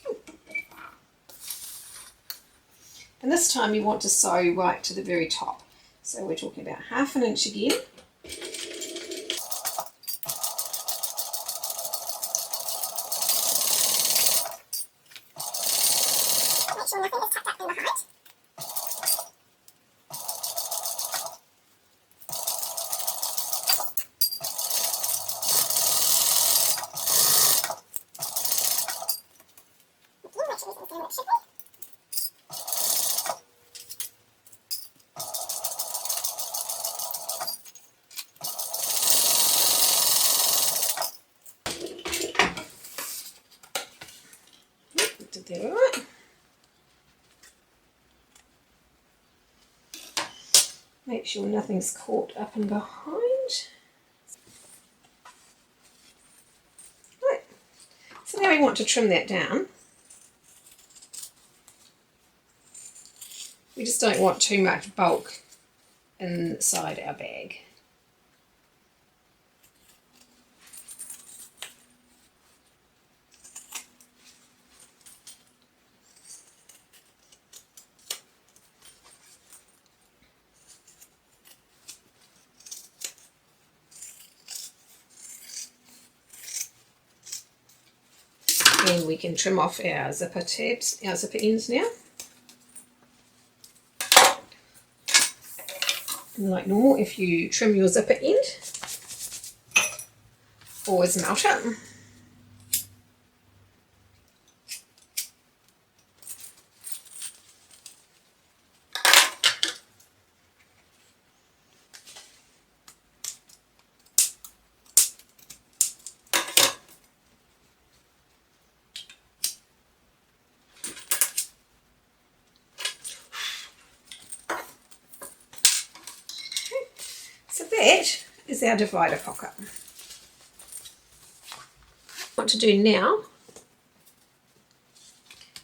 Speaker 1: And this time you want to sew right to the very top. So we're talking about 1/2 inch again. Make sure nothing's caught up and behind. Right. So now we want to trim that down. We just don't want too much bulk inside our bag. And we can trim off our zipper tabs, our zipper ends now. And like normal, if you trim your zipper end, always melt it. So that is our divider pocket. What to do now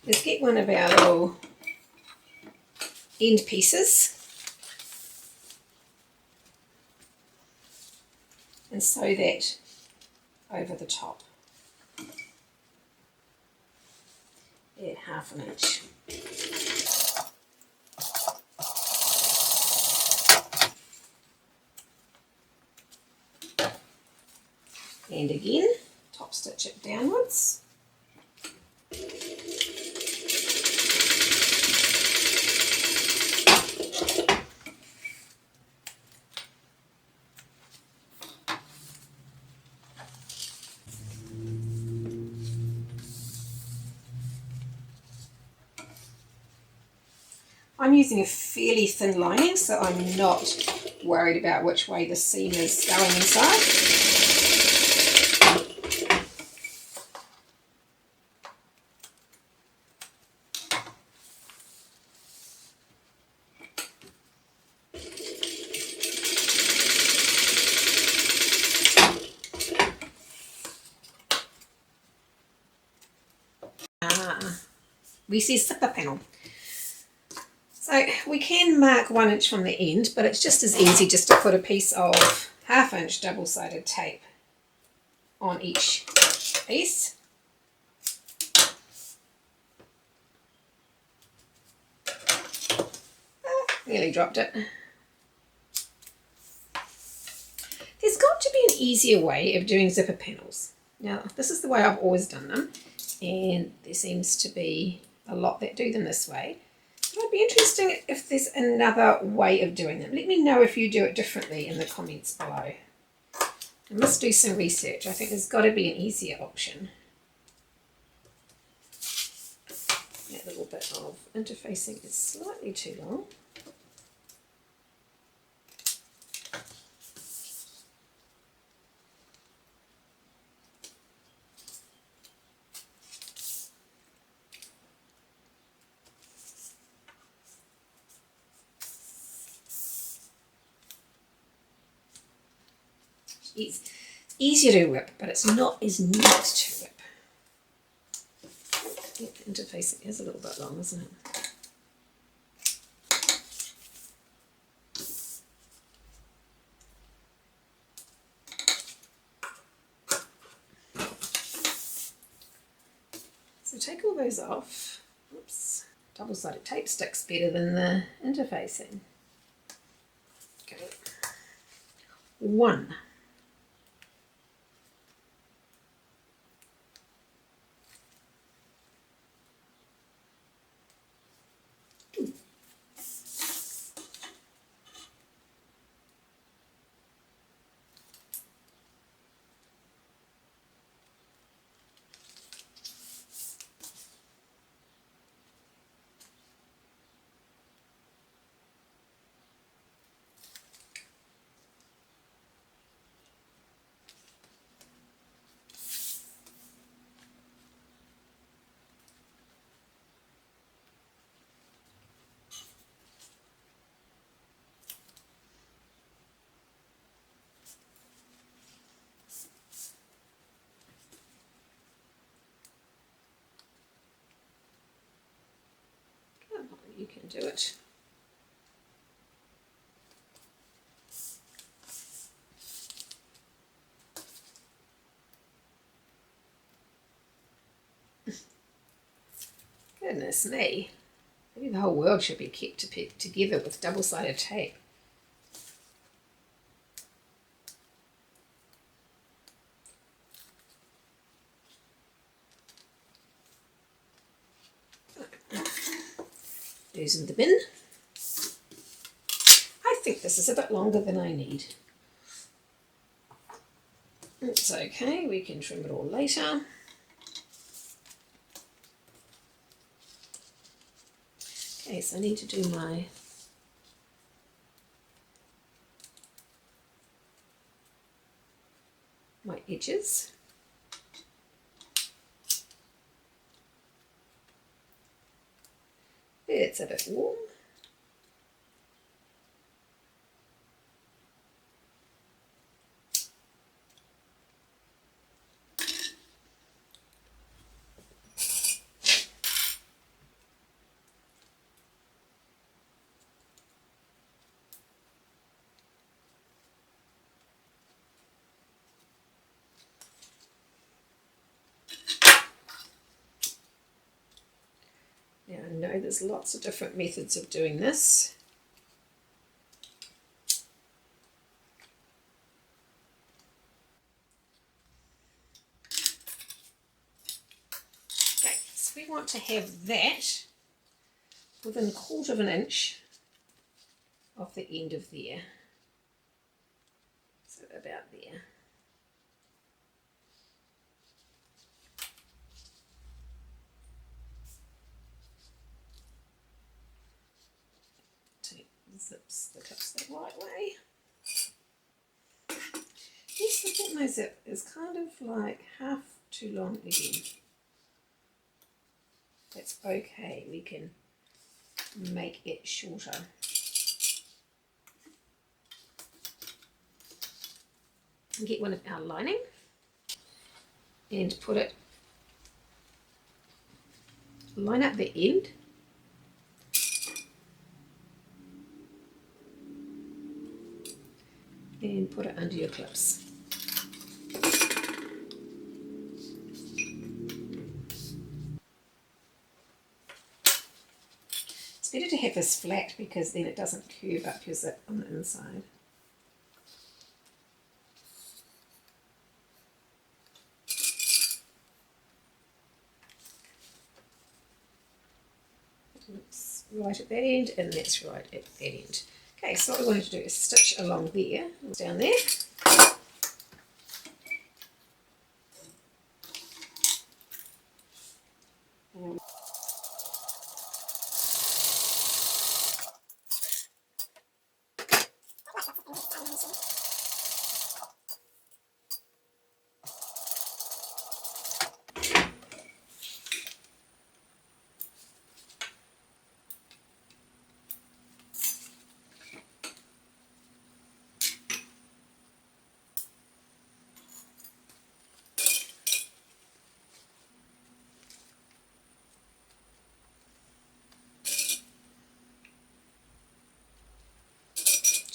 Speaker 1: is get one of our little end pieces and sew that over the top at 1/2 inch. And again, top stitch it downwards. I'm using a fairly thin lining, so I'm not worried about which way the seam is going inside. We see zipper panel. So we can mark 1 inch from the end, but it's just as easy just to put a piece of 1/2 inch double-sided tape on each piece. Nearly dropped it. There's got to be an easier way of doing zipper panels. Now, this is the way I've always done them, and there seems to be a lot that do them this way. It would be interesting if there's another way of doing them. Let me know if you do it differently in the comments below. I must do some research. I think there's got to be an easier option. That little bit of interfacing is slightly too long. It's easier to whip, but it's not as neat to whip. The interfacing is a little bit long, isn't it? So take all those off. Oops. Double-sided tape sticks better than the interfacing. Okay. 1. do it. Goodness me. Maybe the whole world should be kept together with double-sided tape. Those in the bin. I think this is a bit longer than I need. It's okay, we can trim it all later. Okay, so I need to do my edges. It's a bit warm. Now I know there's lots of different methods of doing this. Okay, so we want to have that within 1/4 of an inch of the end of there. So about there. Zips the clips the right way. Yes, I think my zip is kind of like half too long again. That's okay, we can make it shorter. Get one of our lining and put it, line up the end and put it under your clips. It's better to have this flat because then it doesn't curve up your zip on the inside. That's right at that end and that's right at that end. Okay, so what we're going to do is stitch along there, down there.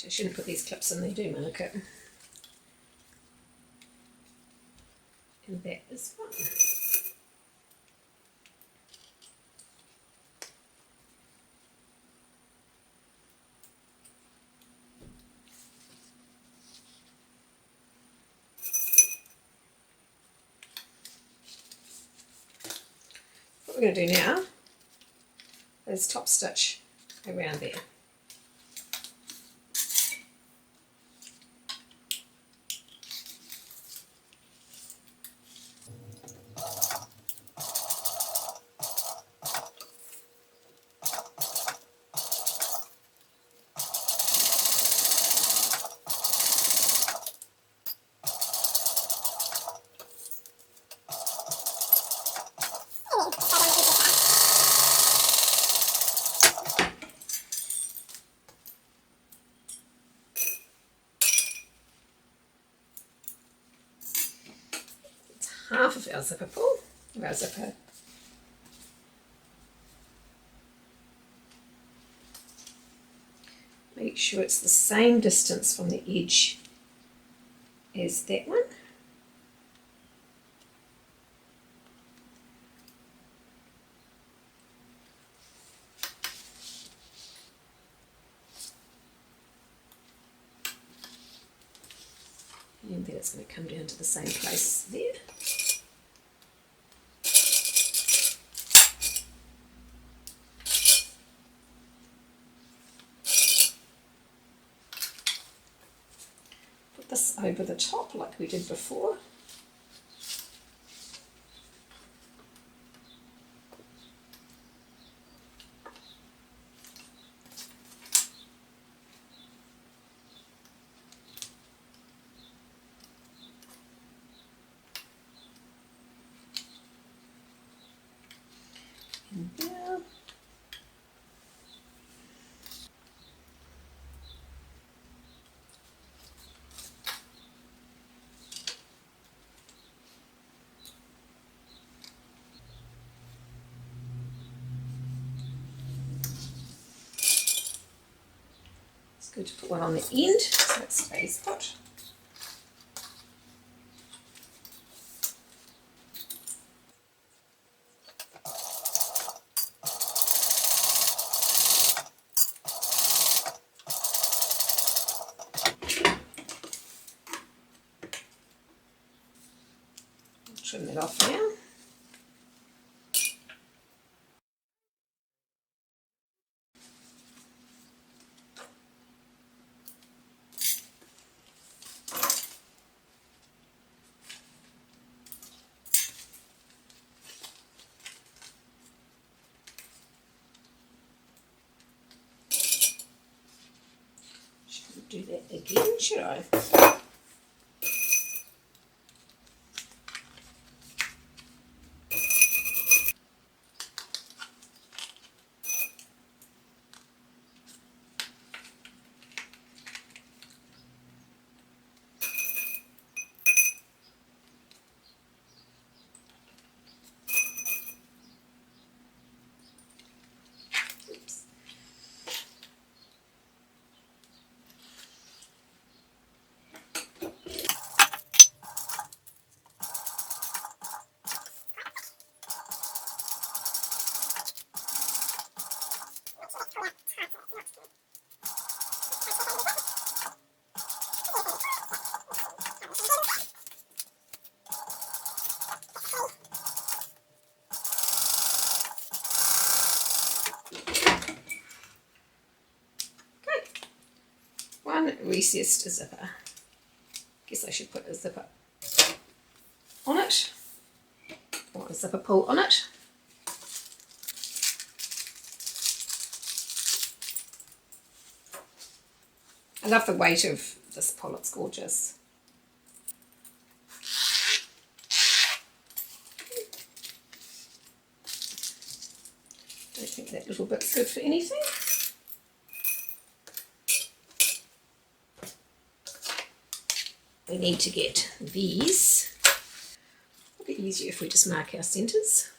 Speaker 1: I shouldn't put these clips in, they do mark it. And that is fun. What we're going to do now is top stitch around there. Half of our zipper pull, of our zipper. Make sure it's the same distance from the edge as that one. And then it's going to come down to the same place there. Put this over the top like we did before. And there. It's good to put one on the end so it stays put. Trim that off now. Shouldn't do that again, should I? One recessed zipper. Guess I should put a zipper on it, or a zipper pull on it. I love the weight of this pull, it's gorgeous. Don't think that little bit's good for anything. We need to get these. It'll be easier if we just mark our centres.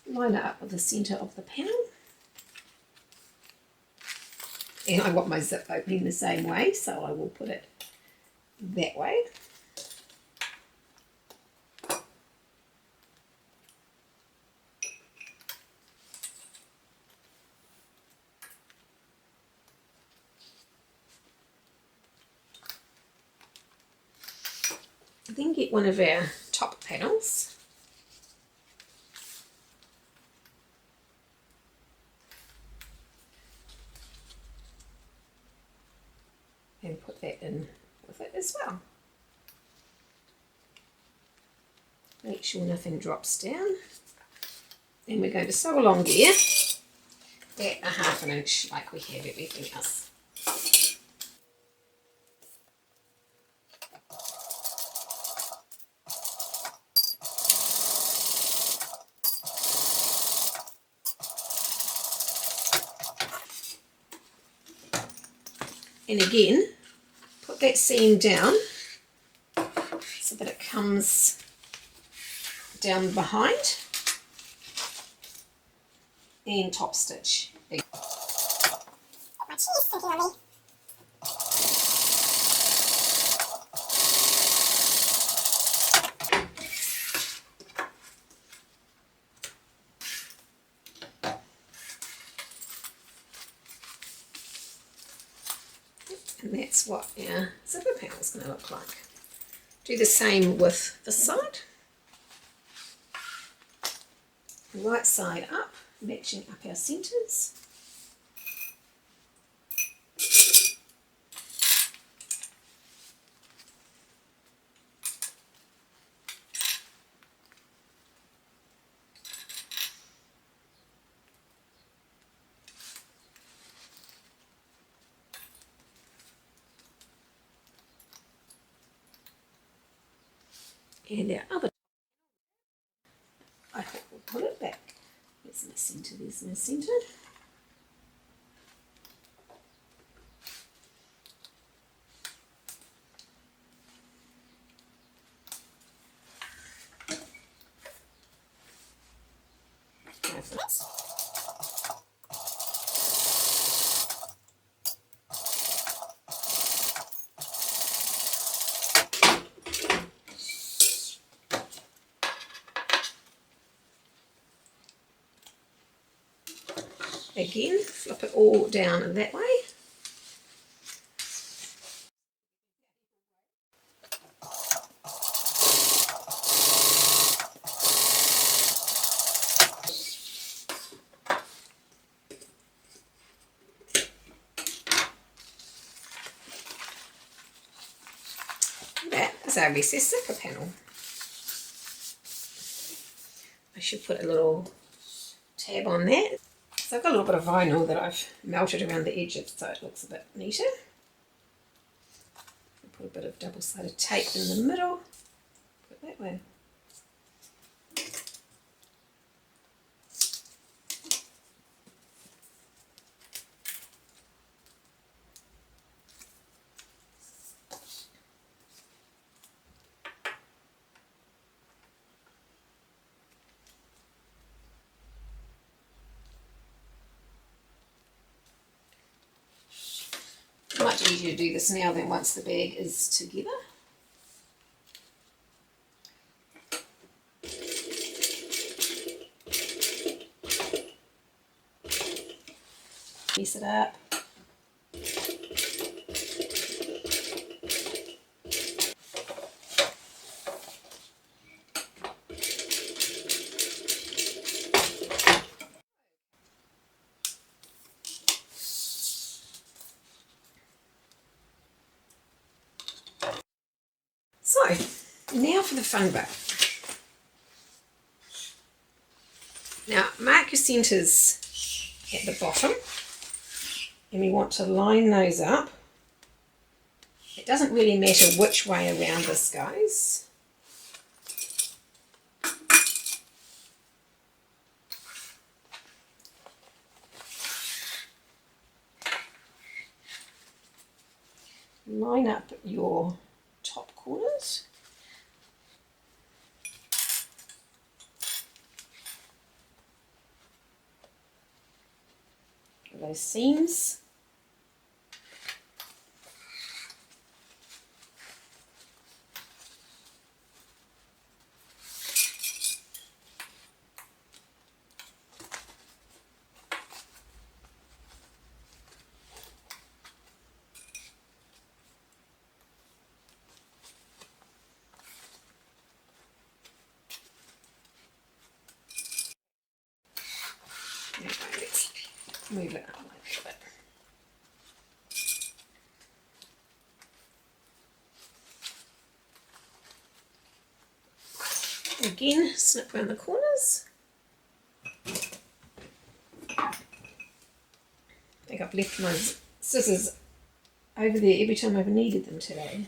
Speaker 1: Line it up with the centre of the panel. And I want my zip opening the same way, so I will put it that way. Then get one of our top panels. And put that in with it as well. Make sure nothing drops down. Then we're going to sew along there at 1/2 inch like we have everything else. And again, put that seam down so that it comes down behind, and top stitch.
Speaker 2: My cheese sticking on me.
Speaker 1: And that's what our zipper panel is going to look like. Do the same with this side. Right side up, matching up our centres. And our other, I think we'll pull it back. There's my centre, there's my centre. Again, flip it all down that way. That is our recess zipper panel. I should put a little tab on that. So I've got a little bit of vinyl that I've melted around the edges so it looks a bit neater. Put a bit of double-sided tape in the middle. Put it that way. Much easier to do this now than once the bag is together. Piece it up. So, now for the fun bit. Now, mark your centres at the bottom, and we want to line those up. It doesn't really matter which way around this goes. Line up your top corners. Those seams. Let's move it up a little bit. Again, snip around the corners. I think I've left my scissors over there every time I've needed them today.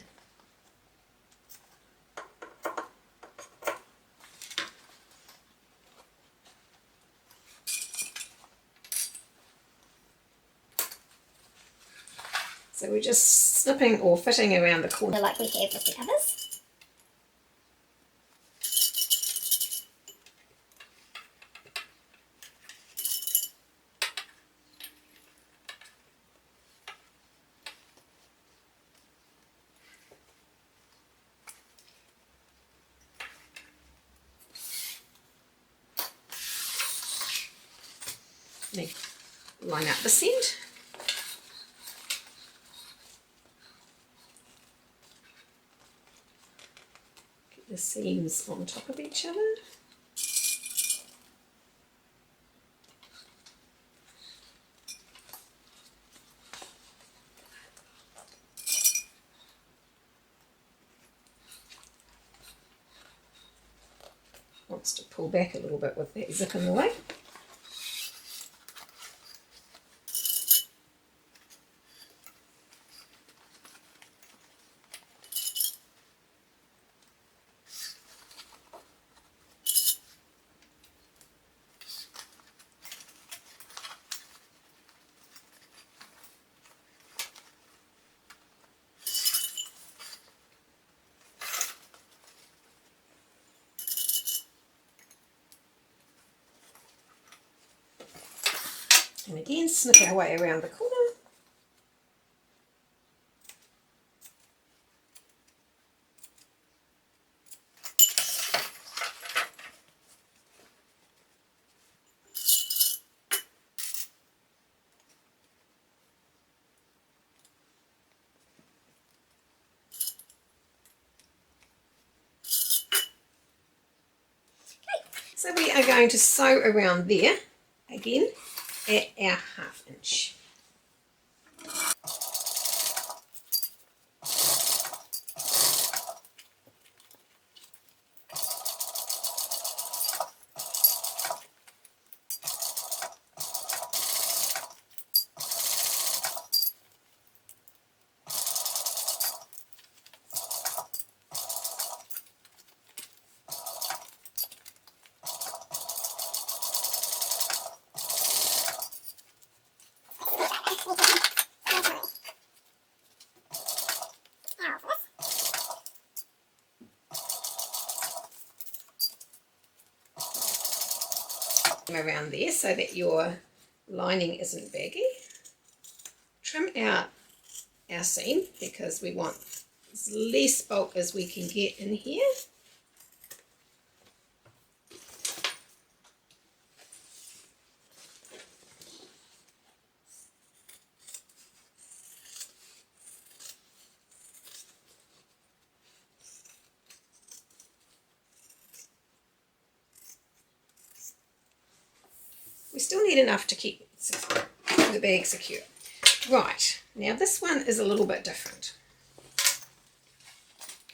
Speaker 1: So we're just snipping or fitting around the corner
Speaker 2: Like we have with the others.
Speaker 1: Then line up this end. Get the seams on top of each other. Wants to pull back a little bit with that zip in the way. And again, snip our way around the corner. So we are going to sew around there again at our 1/2 inch. Around there so that your lining isn't baggy. Trim out our seam because we want as less bulk as we can get in here. We still need enough to keep the bag secure. Right, now this one is a little bit different.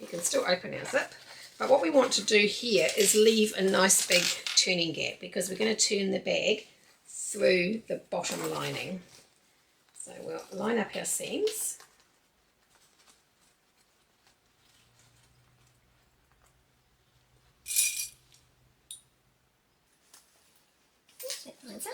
Speaker 1: We can still open our zip, but what we want to do here is leave a nice big turning gap because we're going to turn the bag through the bottom lining. So we'll line up our seams. That lines up.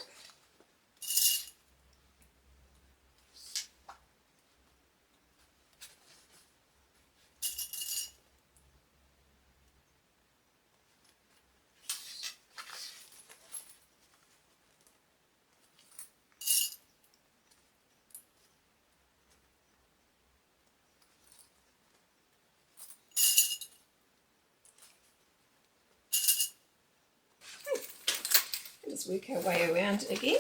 Speaker 1: Just work our way around again.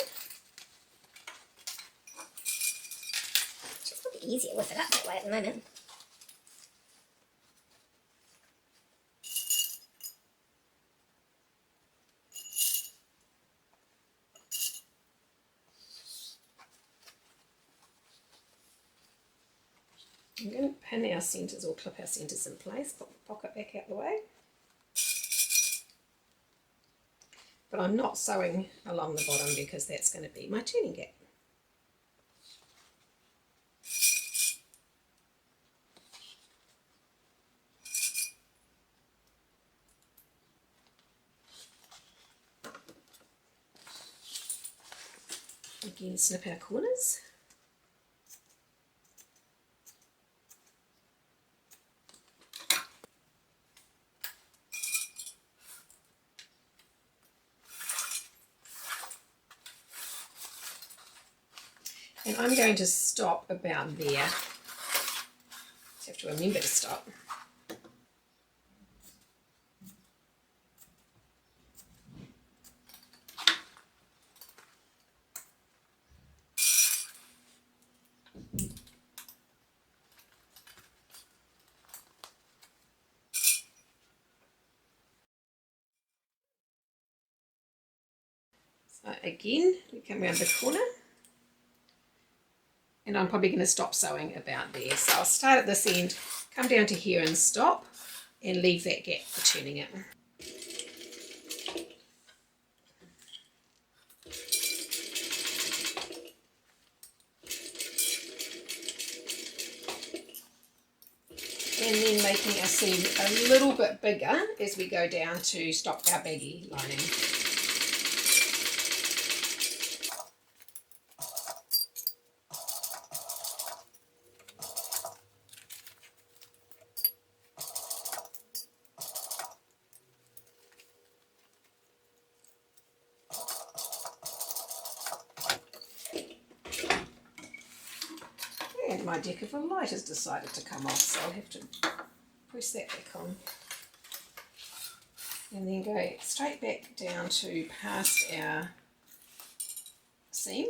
Speaker 1: It's a little bit easier with it up that way at the moment. I'm going to pin our centres or clip our centres in place, put the pocket back out the way. But I'm not sewing along the bottom because that's going to be my turning gap. Again, snip our corners. And I'm going to stop about there. Just have to remember to stop. Again, we come around the corner, and I'm probably going to stop sewing about there. So I'll start at this end, come down to here and stop, and leave that gap for turning it. And then making our seam a little bit bigger as we go down to stop our baggy lining. And my decorative light has decided to come off, so I'll have to press that back on. And then go straight back down to past our seam.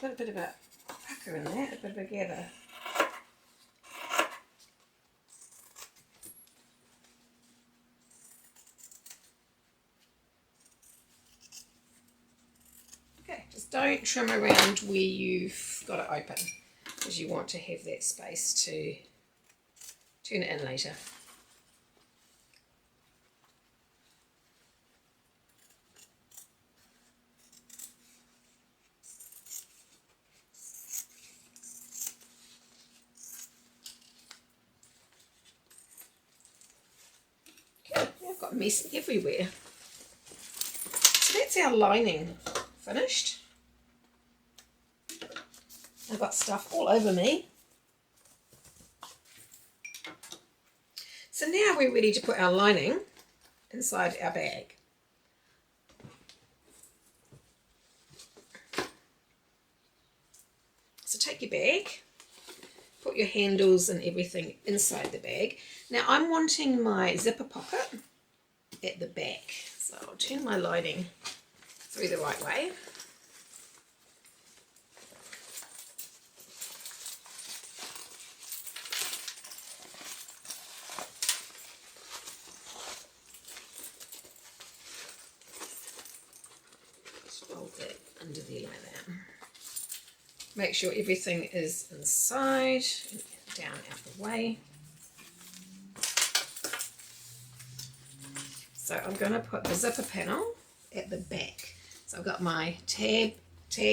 Speaker 1: Got a bit of a pucker in there, a bit of a gather. Okay, just don't trim around where you've got it open, because you want to have that space to turn it in later. Got mess everywhere. So that's our lining finished. I've got stuff all over me. So now we're ready to put our lining inside our bag. So take your bag, put your handles and everything inside the bag. Now I'm wanting my zipper pocket at the back, so I'll turn my lining through the right way. Just fold that under there like that. Make sure everything is inside and down out the way. So I'm going to put the zipper panel at the back. So I've got my tag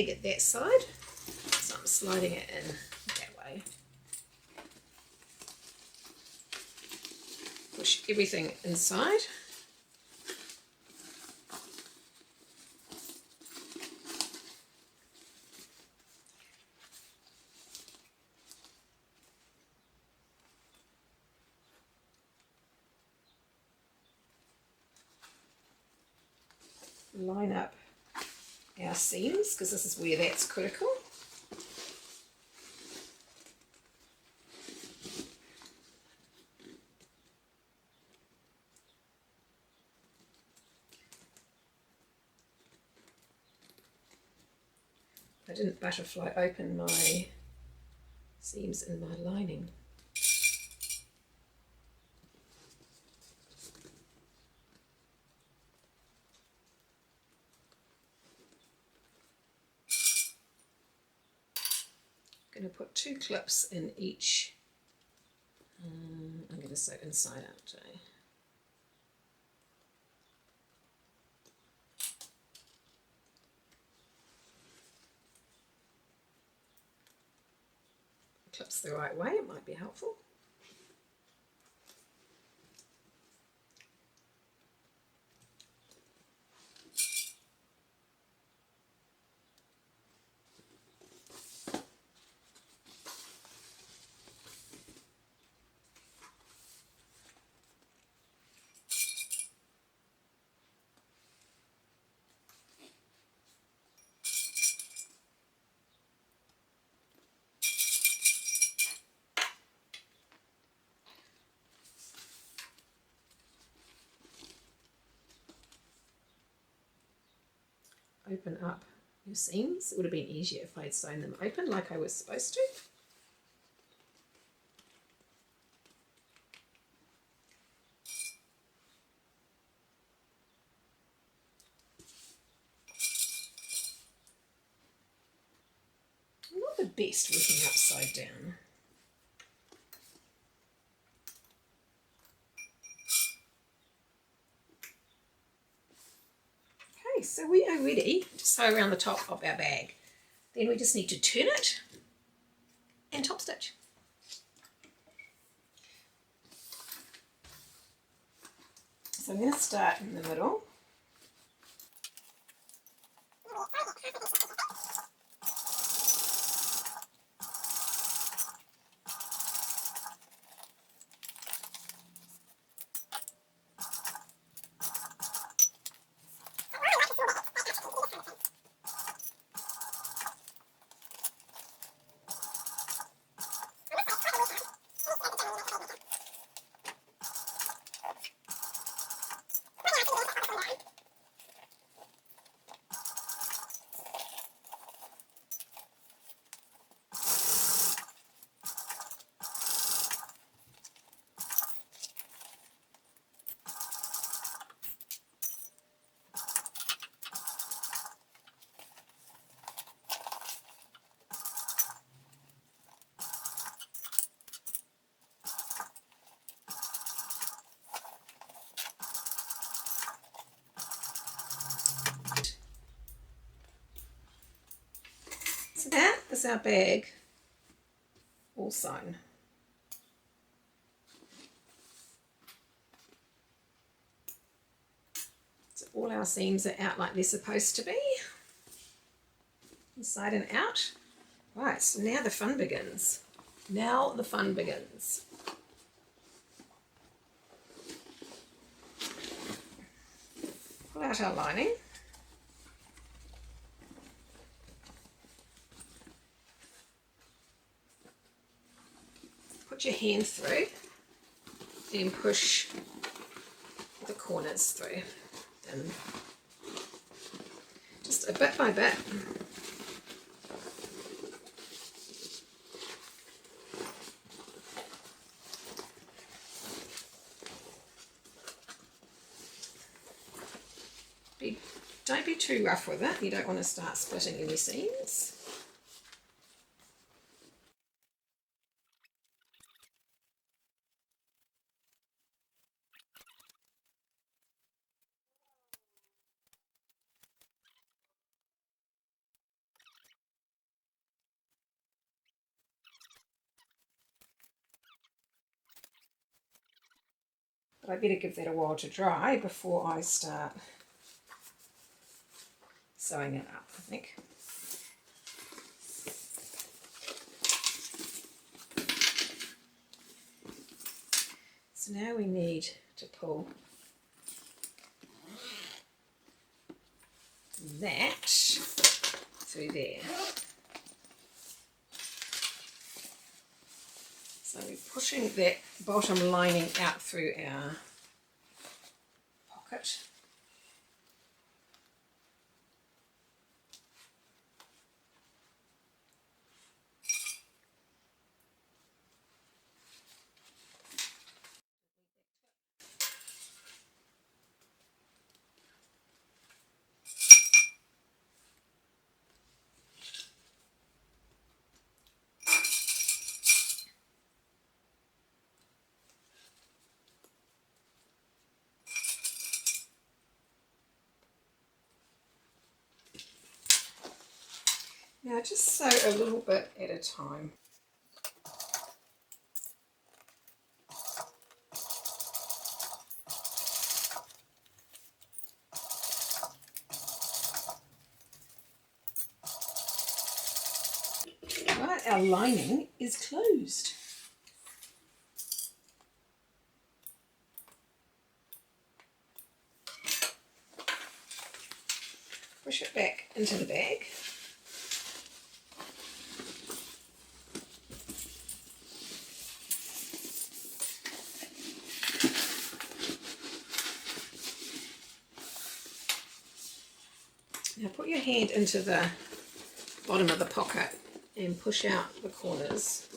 Speaker 1: at that side, so I'm sliding it in that way. Push everything inside. Line up our seams, because this is where that's critical. I didn't butterfly open my seams in my lining. I'm going to put 2 clips in each. I'm going to sew inside out today. Clips the right way, it might be helpful. open up your seams. It would have been easier if I had sewn them open like I was supposed to. I'm not the best working upside down. Okay, so we are ready to sew around the top of our bag. Then we just need to turn it and top stitch. So I'm going to start in the middle. So that is our bag all sewn. So all our seams are out like they're supposed to be, inside and out. Right, so now the fun begins. Now the fun begins. Pull out our lining. Put your hand through and push the corners through, and just a bit by bit. Don't be too rough with it, you don't want to start splitting any seams. But I better give that a while to dry before I start sewing it up, I think. So now we need to pull that through there. So we're pushing that bottom lining out through our pocket. Now just sew a little bit at a time. Right, our lining is closed. Push it back into the bag. Now put your hand into the bottom of the pocket and push out the corners.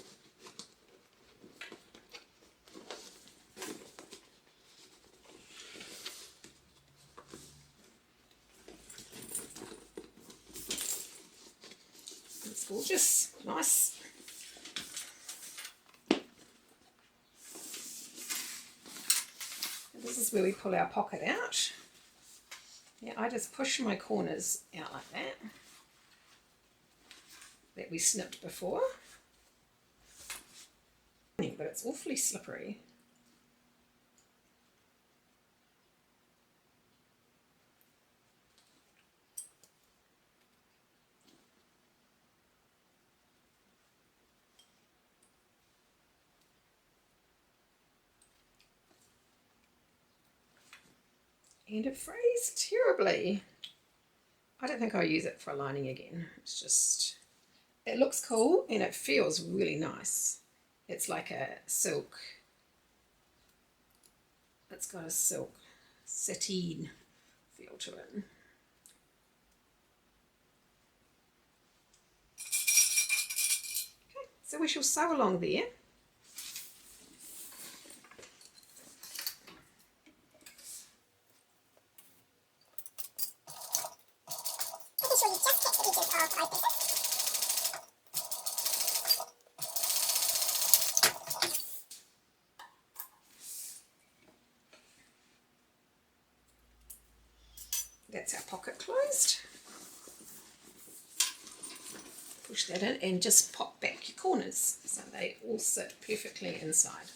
Speaker 1: It's gorgeous, nice. And this is where we pull our pocket out. Yeah, I just push my corners out like that we snipped before. But it's awfully slippery. And it frays terribly. I don't think I'll use it for lining again. It's just, it looks cool and it feels really nice. It's like a silk. It's got a silk sateen feel to it. Okay, so we shall sew along there. That's our pocket closed. Push that in and just pop back your corners so they all sit perfectly inside.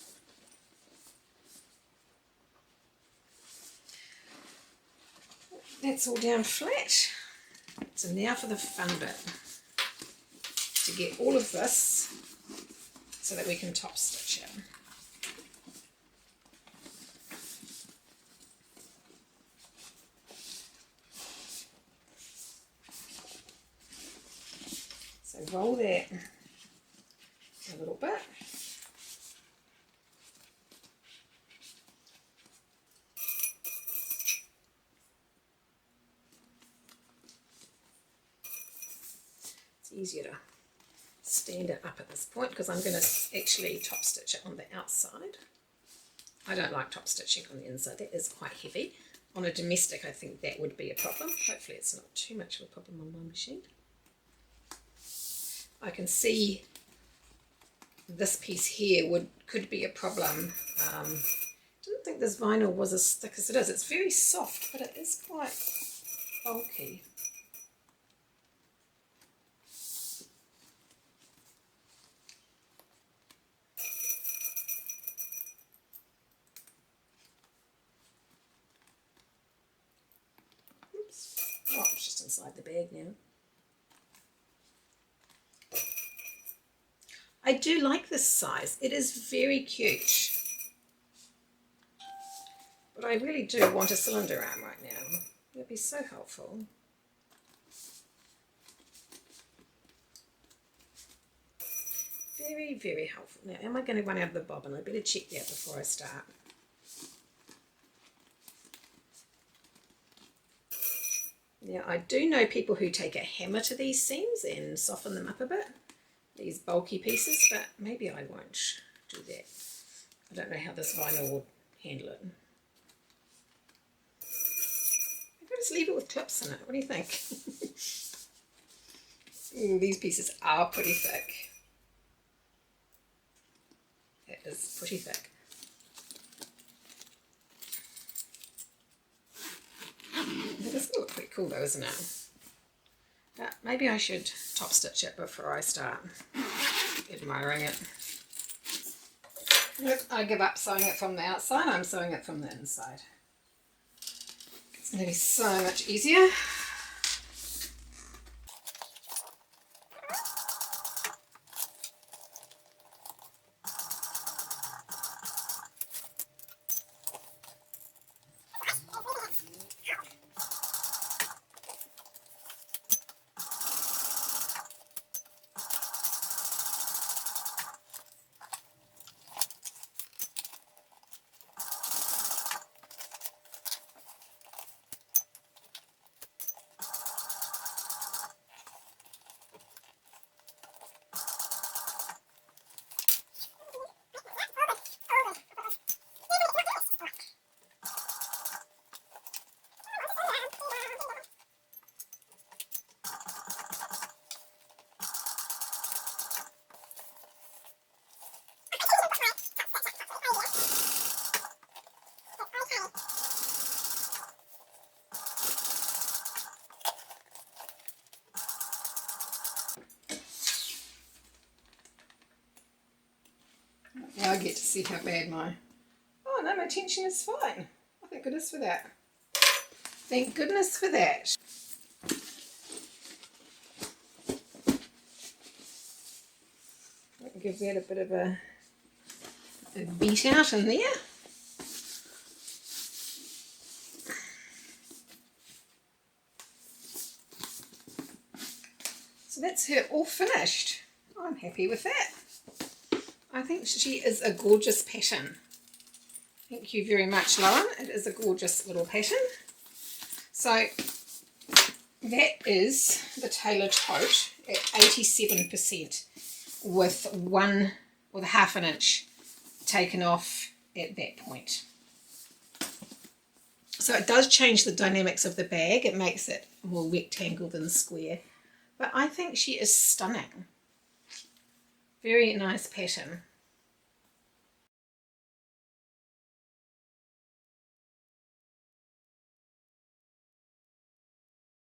Speaker 1: That's all down flat. So now for the fun bit, to get all of this so that we can top stitch it. So roll that a little bit. It's easier to stand it up at this point because I'm going to actually top stitch it on the outside. I don't like top stitching on the inside, that is quite heavy. On a domestic I think that would be a problem. Hopefully it's not too much of a problem on my machine. I can see this piece here could be a problem. Didn't think this vinyl was as thick as it is. It's very soft, but it is quite bulky. Oops. Oh, it's just inside the bag now. I do like this size. It is very cute. But I really do want a cylinder arm right now. It would be so helpful. Very, very helpful. Now, am I going to run out of the bobbin? I better check that before I start. Now, I do know people who take a hammer to these seams and soften them up a bit. These bulky pieces, but maybe I won't do that. I don't know how this vinyl will handle it. Maybe I'll just leave it with clips in it. What do you think? Ooh, these pieces are pretty thick. It is pretty thick. This will look pretty cool though, isn't it? Maybe I should top stitch it before I start admiring it. Look, I give up sewing it from the outside, I'm sewing it from the inside. It's going to be so much easier. I get to see how bad my... Oh no, my tension is fine. Oh, thank goodness for that. Thank goodness for that. Give that a bit of a beat out in there. So that's her all finished. I'm happy with that. I think she is a gorgeous pattern. Thank you very much, Lauren. It is a gorgeous little pattern. So that is the tailor tote at 87% with a half an inch taken off at that point. So it does change the dynamics of the bag. It makes it more rectangle than square. But I think she is stunning. Very nice pattern.